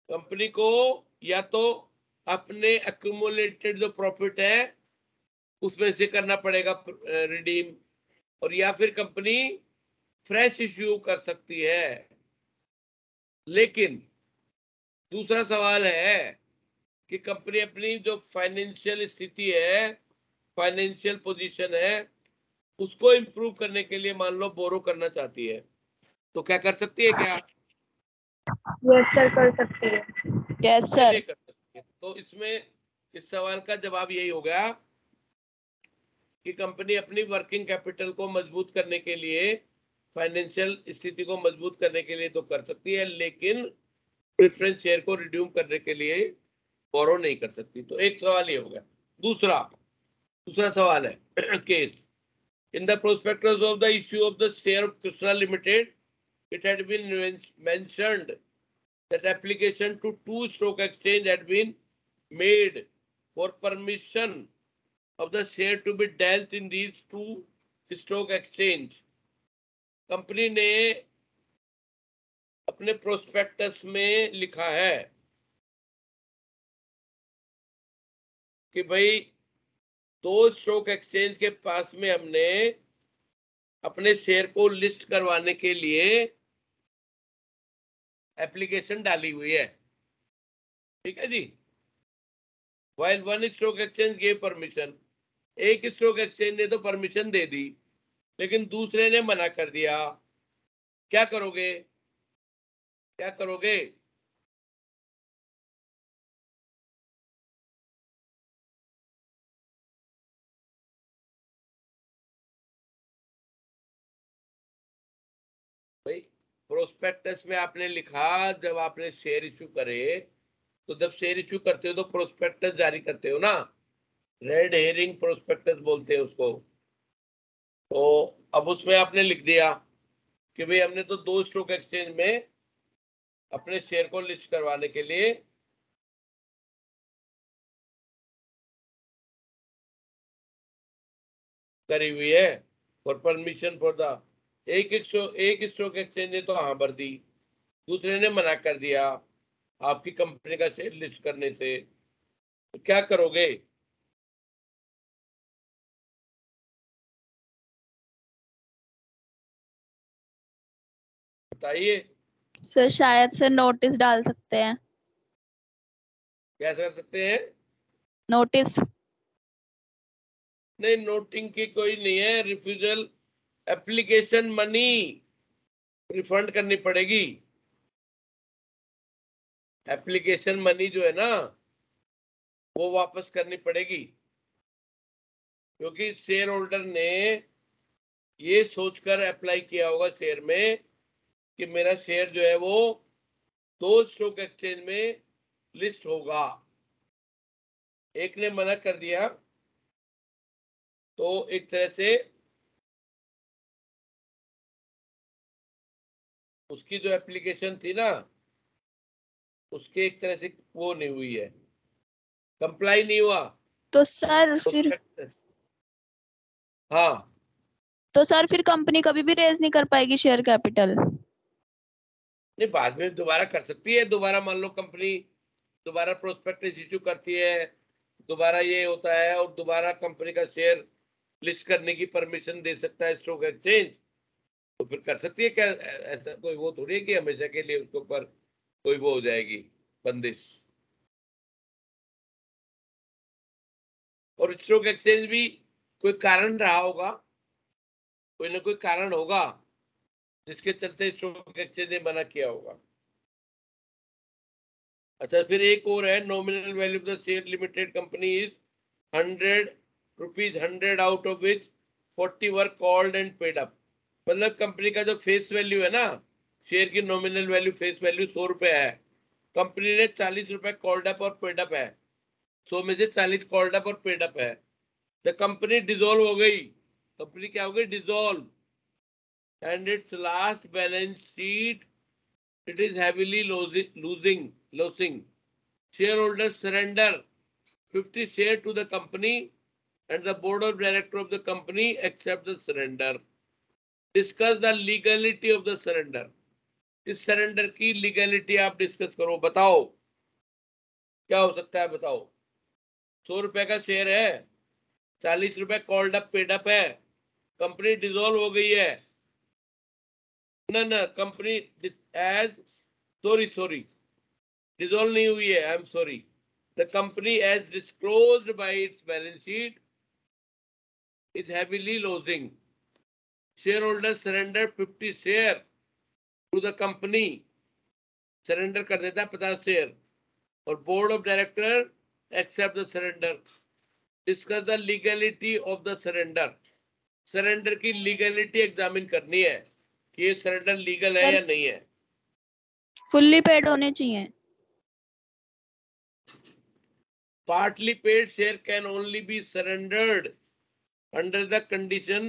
कंपनी को या तो अपने एक्यूमुलेटेड जो प्रॉफिट है उसमें से करना पड़ेगा रिडीम, और या फिर कंपनी फ्रेश इश्यू कर सकती है। लेकिन दूसरा सवाल है कि कंपनी अपनी जो फाइनेंशियल स्थिति है, फाइनेंशियल पोजीशन है, उसको इंप्रूव करने के लिए मान लो बोरो करना चाहती है, तो क्या कर सकती है क्या? यस सर, कर सकती है। Yes sir. कर सकती है। तो इसमें इस सवाल का जवाब यही हो गया कि कंपनी अपनी वर्किंग कैपिटल को मजबूत करने के लिए, फाइनेंशियल स्थिति को मजबूत करने के लिए तो कर सकती है, लेकिन प्रेफरेंस शेयर को रिड्यूम करने के लिए बोरो नहीं कर सकती। तो एक सवाल ये हो गया। दूसरा सवाल है case in the prospectus of the issue of the share of Krishna limited it had been mentioned that application to 2 stock exchange had been made for permission of the share to be dealt in these 2 stock exchange। Company ने अपने prospectus में लिखा है कि भाई 2 stock exchange के पास में हमने अपने शेयर को लिस्ट करवाने के लिए एप्लीकेशन डाली हुई है। ठीक है जी। While one stock exchange gave permission, एक स्टॉक एक्सचेंज ने तो परमिशन दे दी लेकिन दूसरे ने मना कर दिया। क्या करोगे? क्या करोगे? भाई प्रोस्पेक्टस में आपने लिखा, जब आपने शेयर इश्यू करे तो जब शेयर इश्यू करते हो तो प्रोस्पेक्टस जारी करते हो ना, रेड हेरिंग प्रोस्पेक्टस बोलते हैं उसको। तो अब उसमें आपने लिख दिया कि भाई हमने तो 2 स्टॉक एक्सचेंज में अपने शेयर को लिस्ट करवाने के लिए करी हुई है, फॉर परमिशन फॉर द एक स्टॉक एक्सचेंज ने तो हाँ भर दी, दूसरे ने मना कर दिया आपकी कंपनी का शेयर लिस्ट करने से। तो क्या करोगे? बताइए। सर शायद से नोटिस डाल सकते हैं। क्या कर सकते हैं? नोटिस। नहीं, नोटिंग की कोई नहीं है। रिफ्यूजल एप्लीकेशन मनी रिफंड करनी पड़ेगी। एप्लीकेशन मनी जो है ना वो वापस करनी पड़ेगी, क्योंकि शेयर होल्डर ने ये सोचकर अप्लाई किया होगा शेयर में कि मेरा शेयर जो है वो 2 स्टॉक एक्सचेंज में लिस्ट होगा। एक ने मना कर दिया तो एक तरह से उसकी जो एप्लीकेशन थी ना, उसके एक तरह से वो नहीं हुई है, कंप्लाई नहीं हुआ। तो सर फिर Prospectus। हाँ, कंपनी कभी भी रेज नहीं कर पाएगी शेयर कैपिटल? नहीं बाद में दोबारा कर सकती है। दोबारा मान लो कंपनी दोबारा प्रोस्पेक्टस इश्यू करती है, दोबारा ये होता है, और दोबारा कंपनी का शेयर लिस्ट करने की परमिशन दे सकता है स्टॉक एक्सचेंज, तो फिर कर सकती है। क्या ऐसा कोई वो थोड़ी है कि हमेशा के लिए उसके ऊपर कोई वो हो जाएगी बंदिश। और स्टॉक एक्सचेंज भी कोई कारण रहा होगा, कोई ना कोई कारण होगा जिसके चलते स्टॉक एक्सचेंज ने मना किया होगा। अच्छा, फिर एक और है, nominal value of the share limited company is 100 rupees, 100 out of which 40 were called and paid up. मतलब कंपनी का जो फेस वैल्यू है ना, शेयर की नॉमिनल वैल्यू, फेस वैल्यू 100 रुपए है, कंपनी ने 40 रुपए कॉल्ड अप और पेड अप है, 100 में से 40 कॉल्ड अप और पेड अप है। द कंपनी डिसॉल्व हो गई, कंपनी क्या हो गई? Dissolve, and it's last balance sheet it is heavily losing. Shareholders surrender 50 share to the company and the board of director of the company accept the surrender. Discuss the legality of the surrender. इस surrender की legality आप discuss करो, बताओ क्या हो सकता है, बताओ। 100 रुपए का शेयर है, 40 रुपए कॉल्ड अप पेड अप है, कंपनी डिसॉल्व हो गई है। ना कंपनी एज सॉरी डिसॉल्व नहीं हुई है, I am sorry. The company as disclosed by its balance sheet is heavily losing. Share holder surrender 50 share to the company, surrender कर देता है 50 शेयर, और board of director accept the surrender. Discuss the legality of the surrender. Surrender की legality examine करनी है कि ये surrender legal है या नहीं है। फुल्ली पेड होने चाहिए। Partly paid share can only be surrendered under the condition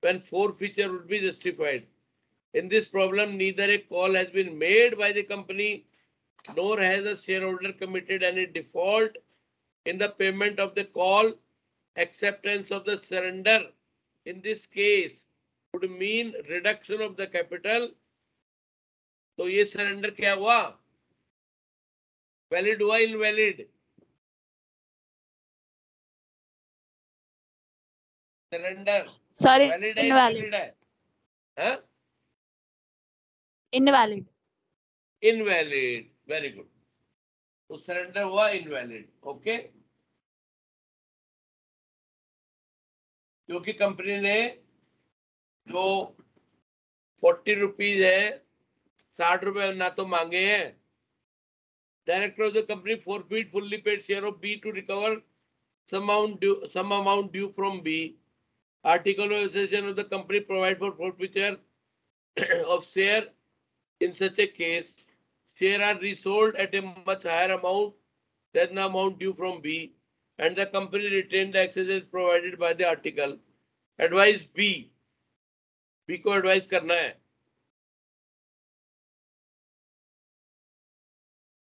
when forfeiture would be justified. In this problem, neither a call has been made by the company nor has the shareholder committed any default in the payment of the call. Acceptance of the surrender in this case would mean reduction of the capital. तो ये surrender क्या हुआ? Valid हुआ, invalid? Surrender sorry, valid है, invalid. Invalid है? हाँ, invalid. Invalid, very good. तो surrender हुआ इनवैलिड, ओके। क्योंकि कंपनी ने जो 40 रुपीज है, 60 रुपए ना तो मांगे हैं। Director of the company forfeit fully paid share of B to recover some amount due from B. Article of association of the company provide for forfeiture of share. In such a case, share are resold at a much higher amount than the amount due from B, and the company retained the excess provided by the article. Advise B. B को advice करना है।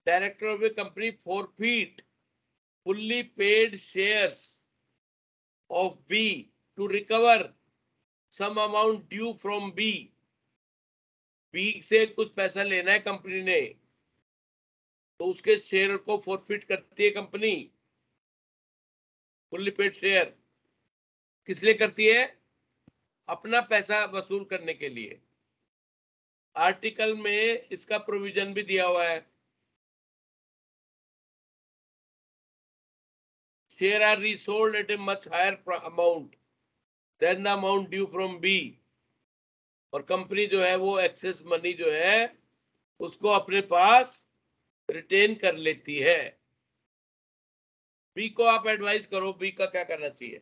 Director of a company forfeit fully paid shares of B to recover some amount due from B. B से कुछ पैसा लेना है company ने, तो उसके शेयर को फॉरफिट करती है कंपनी। फुल्ली पेड शेयर किस लिए करती है? अपना पैसा वसूल करने के लिए। आर्टिकल में इसका प्रोविजन भी दिया हुआ है, share are resold at a much higher amount than the amount due from B. और कंपनी जो है वो एक्सेस मनी जो है उसको अपने पास रिटेन कर लेती है। बी को आप एडवाइस करो, बी का क्या करना चाहिए?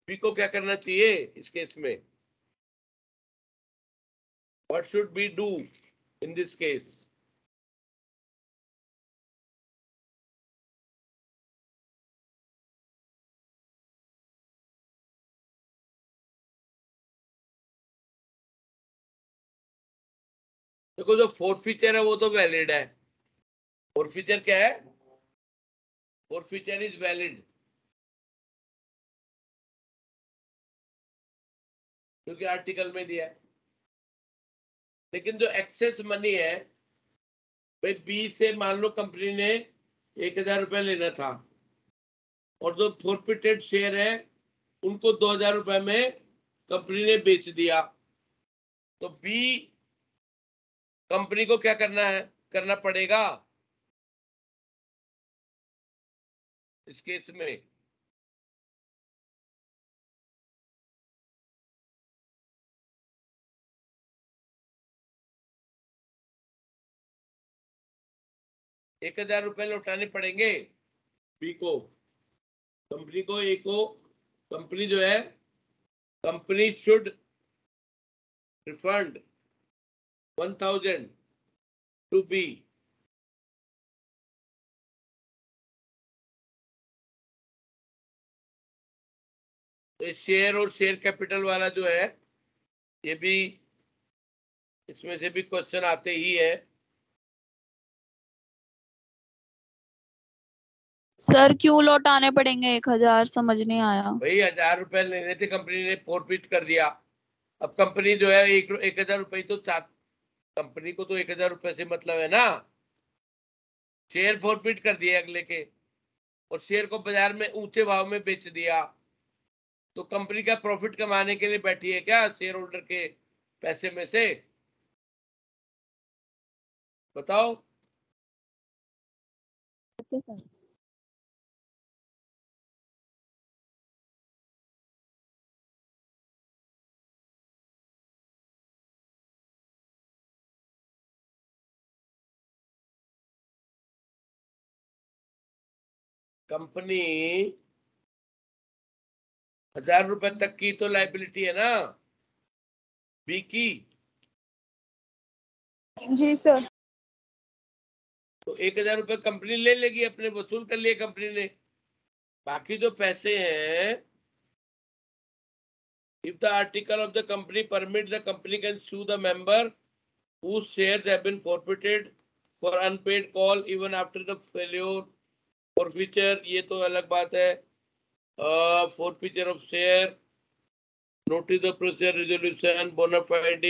बी को क्या करना चाहिए इस केस में? What should be do in this case? देखो जो फोर्थ फीचर है वो तो वैलिड है। फोर्थ फीचर क्या है? फोर्थ फीचर इज वैलिड, क्योंकि आर्टिकल में दिया है। लेकिन जो एक्सेस मनी है, भाई बी से मान लो कंपनी ने 1000 रुपये लेना था, और जो फोरफिटेड शेयर है उनको 2000 रुपये में कंपनी ने बेच दिया, तो बी कंपनी को क्या करना पड़ेगा इस केस में? एक 1000 रुपये लौटाने पड़ेंगे बी को। कंपनी जो है, company should refund 1000 to be. तो शेयर और शेयर कैपिटल वाला जो है, ये भी इसमें से भी क्वेश्चन आते ही है। सर क्यों लौटाने पड़ेंगे 1000? समझ नहीं आया। भाई 1000 रुपए लेने थे, कंपनी ने फोरफिट कर दिया। अब कंपनी जो है 1000 रुपए तो कंपनी को तो 1000 रुपए से मतलब है ना। शेयर फोरफिट कर दिए अगले के, और शेयर को बाजार में ऊंचे भाव में बेच दिया, तो कंपनी का प्रॉफिट कमाने के लिए बैठी है क्या शेयर होल्डर के पैसे में से? बताओ। कंपनी 1000 रुपए तक की तो लाइबिलिटी है ना बी की। जी सर। तो 1000 रुपए कंपनी ले लेगी, अपने वसूल कर लिए कंपनी ने। बाकी जो पैसे हैं, if the article of the company permits, the company can sue the member whose shares have been forfeited for unpaid call even after the failure। forfeiture ये तो अलग बात है। forfeiture of share, notice of procedure resolution, bona fide।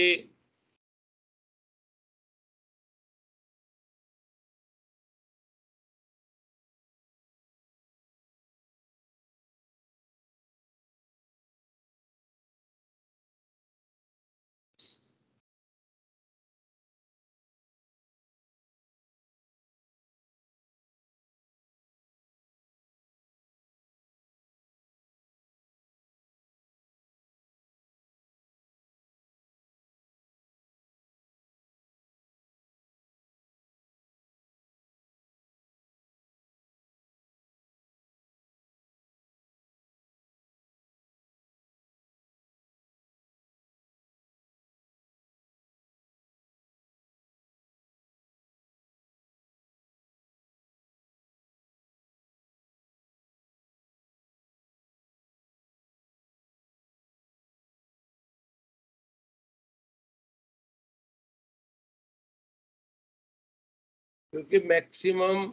क्योंकि maximum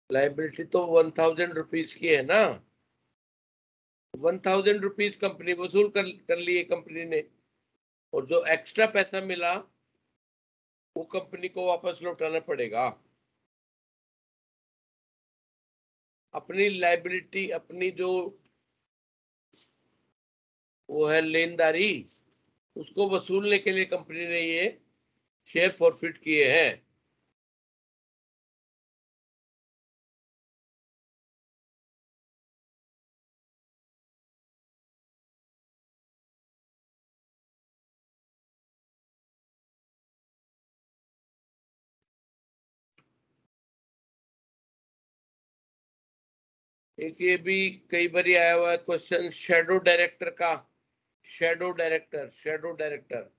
liability तो 1000 rupees की है ना। 1000 रुपीज कंपनी वसूल कर लिए कंपनी ने, और जो एक्स्ट्रा पैसा मिला वो कंपनी को वापस लौटाना पड़ेगा। अपनी लाइबिलिटी, अपनी जो वो है लेनदारी, उसको वसूलने के लिए कंपनी ने ये शेयर फॉरफिट किए हैं। एक ये भी कई बार आया हुआ है क्वेश्चन शैडो डायरेक्टर का। Shadow director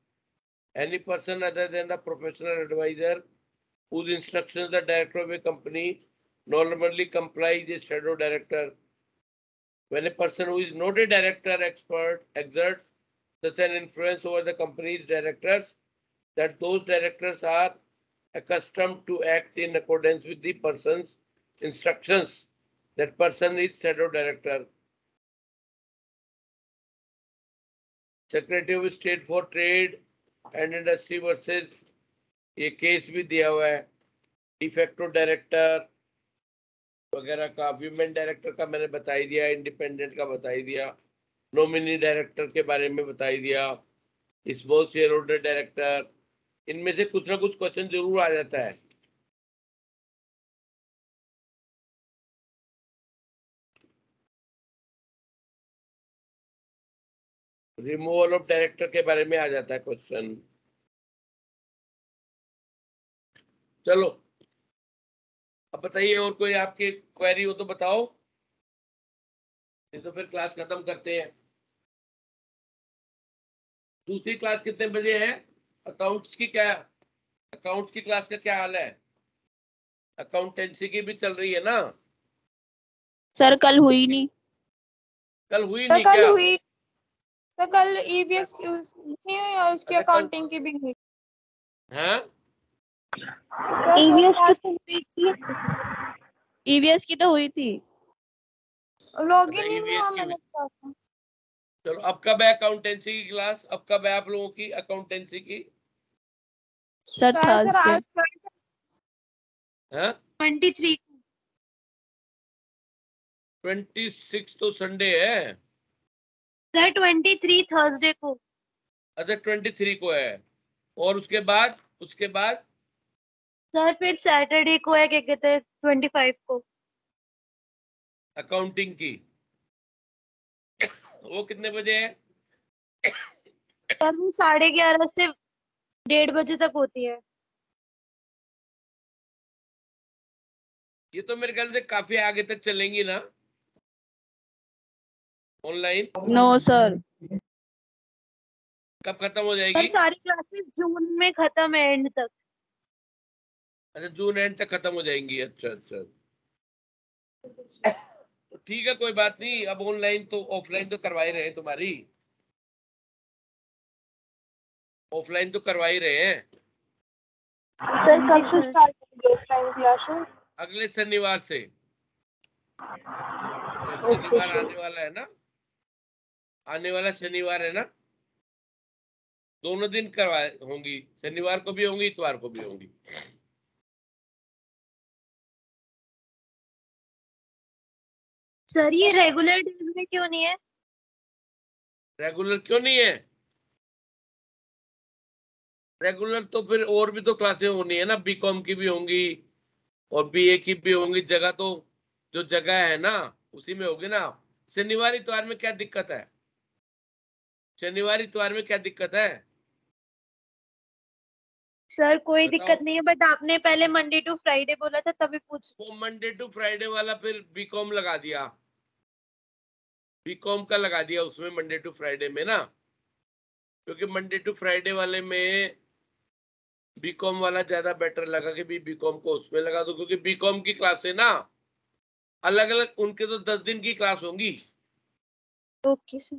any person other than the professional advisor whose instructions the director of a company normally complies is shadow director। when a person who is not a director expert exerts such an influence over the company's directors, that those directors are accustomed to act in accordance with the person's instructions. That person is shadow director. Secretary of State for Trade and Industry versus ये case भी दिया हुआ है, de facto director वगैरह का, women director का मैंने बता ही दिया, इंडिपेंडेंट का बता ही दिया, नॉमिनी डायरेक्टर के बारे में बता ही दिया, स्मॉल शेयर होल्डर डायरेक्टर, इनमें से कुछ ना कुछ क्वेश्चन जरूर आ जाता है। रिमूवल ऑफ डायरेक्टर के बारे में आ जाता है क्वेश्चन। चलो अब बताइए, और कोई आपकी क्वेरी हो तो बताओ, नहीं तो फिर क्लास खत्म करते हैं। दूसरी क्लास कितने बजे है? अकाउंट्स की क्या, अकाउंट्स की क्लास का क्या हाल है? अकाउंटेंसी की भी चल रही है ना? सर कल हुई नहीं। कल हुई तो नहीं कल क्या? हुई, तो कल ईवीएस नहीं हुई और उसकी अच्छा, कल- अकाउंटिंग की भी हुई। हाँ तो EVS क्लास की हुई थी। ईवीएस की तो हुई थी। लॉगिन अच्छा, ही नहीं EVS हुआ की मैंने हुई। क्लास में। चलो अब कब है अकाउंटेंसी की क्लास? अब कब है आप लोगों की अकाउंटेंसी की? Sir sir Thursday. आज हाँ 23 26 तो संडे है। सर 23 थर्सडे को। अच्छा 23 को है, और उसके बाद सर फिर सैटरडे को है, क्या कहते हैं 25 को। अकाउंटिंग की, वो कितने बजे है? सर वो 11:30 से 1:30 बजे तक होती है। ये तो मेरे ख्याल से काफी आगे तक चलेंगी ना ऑनलाइन? No sir. कब खत्म हो सर जाएगी? सारी क्लासेस जून में खत्म है, एंड तक। अच्छा जून एंड तक खत्म हो जाएंगी। अच्छा अच्छा, तो ठीक है, कोई बात नहीं। अब ऑनलाइन तो ऑफलाइन तो करवा ही रहे हैं, तुम्हारी ऑफलाइन तो करवा ही रहे हैं। सर कब से स्टार्ट होंगे ऑफलाइन क्लासेस? अगले शनिवार से। शनिवार आने वाला है ना, आने वाला शनिवार है ना, दोनों दिन करवा होंगी, शनिवार को भी होंगी, इतवार को भी होंगी। सर ये रेगुलर डेज में क्यों नहीं है? रेगुलर क्यों नहीं है? रेगुलर तो फिर और भी तो क्लासें होनी है ना, बीकॉम की भी होंगी और बीए की भी होंगी। जगह तो जो जगह है ना उसी में होगी ना। शनिवार इतवार में क्या दिक्कत है? शनिवार इतवार में क्या दिक्कत है? सर कोई बताओ। दिक्कत नहीं है, बट आपने पहले मंडे टू फ्राइडे बोला था, तभी पूछ। वो मंडे टू फ्राइडे वाला फिर बीकॉम लगा दिया, बीकॉम का लगा दिया उसमें मंडे टू फ्राइडे में ना, क्योंकि मंडे टू फ्राइडे वाले में बीकॉम वाला ज्यादा बेटर लगा कि भी बीकॉम को उसमें लगा दो, क्योंकि बीकॉम की क्लासें ना अलग अलग, उनके तो 10 दिन की क्लास होंगी। Okay sir.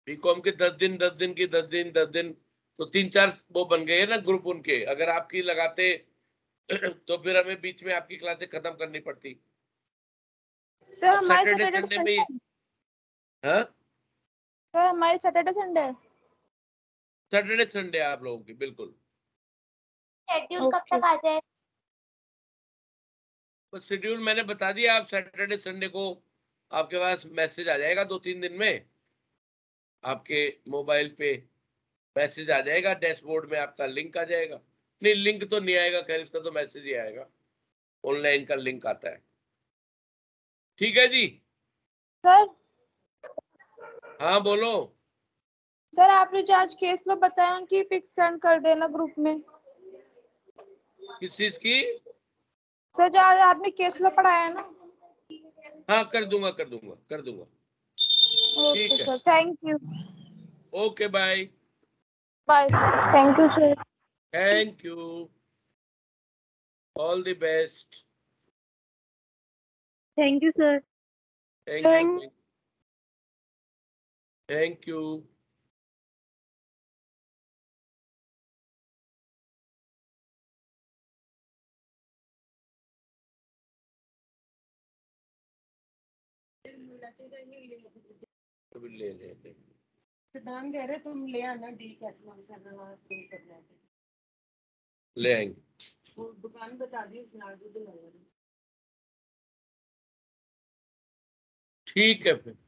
बीकॉम के 10 दिन 10 दिन की 10 दिन 10 दिन, तो 3-4 वो बन गए ना ग्रुप उनके। अगर आपकी लगाते तो फिर हमें बीच में आपकी क्लासें खत्म करनी पड़ती। सर अब हमारे सैटरडे सैटरडे संडे संडे, में, हाँ सर हमारे सैटरडे संडे है। सैटरडे संडे आप लोगों की बिल्कुल। शेड्यूल कब तक आ जाए? तो शेड्यूल मैंने बता दिया, आप सैटरडे संडे को आपके पास मैसेज आ जाएगा 2-3 दिन में, आपके मोबाइल पे मैसेज आ जाएगा, डैशबोर्ड में आपका लिंक आ जाएगा। नहीं लिंक तो नहीं आएगा, खैर इसका तो मैसेज ही आएगा, ऑनलाइन का लिंक आता है। ठीक है जी। सर हाँ बोलो। सर आपने जो आज केस लो बताया उनकी पिक सेंड कर देना ग्रुप में। किस चीज की? सर जो आज आपने केस लो पढ़ाया ना। हाँ कर दूंगा कर दूंगा कर दूंगा। ओके ठीक है, sir, thank you. Okay bye. Bye sir. Thank you sir. Thank you, all the best. Thank you sir. Thank you, thank you. अभी ले लेते हैं। सिद्धांत कह रहे तुम ले आना डी कैसे ले आएंगे। वो दुकान बता दी उसने आज ठीक है फिर।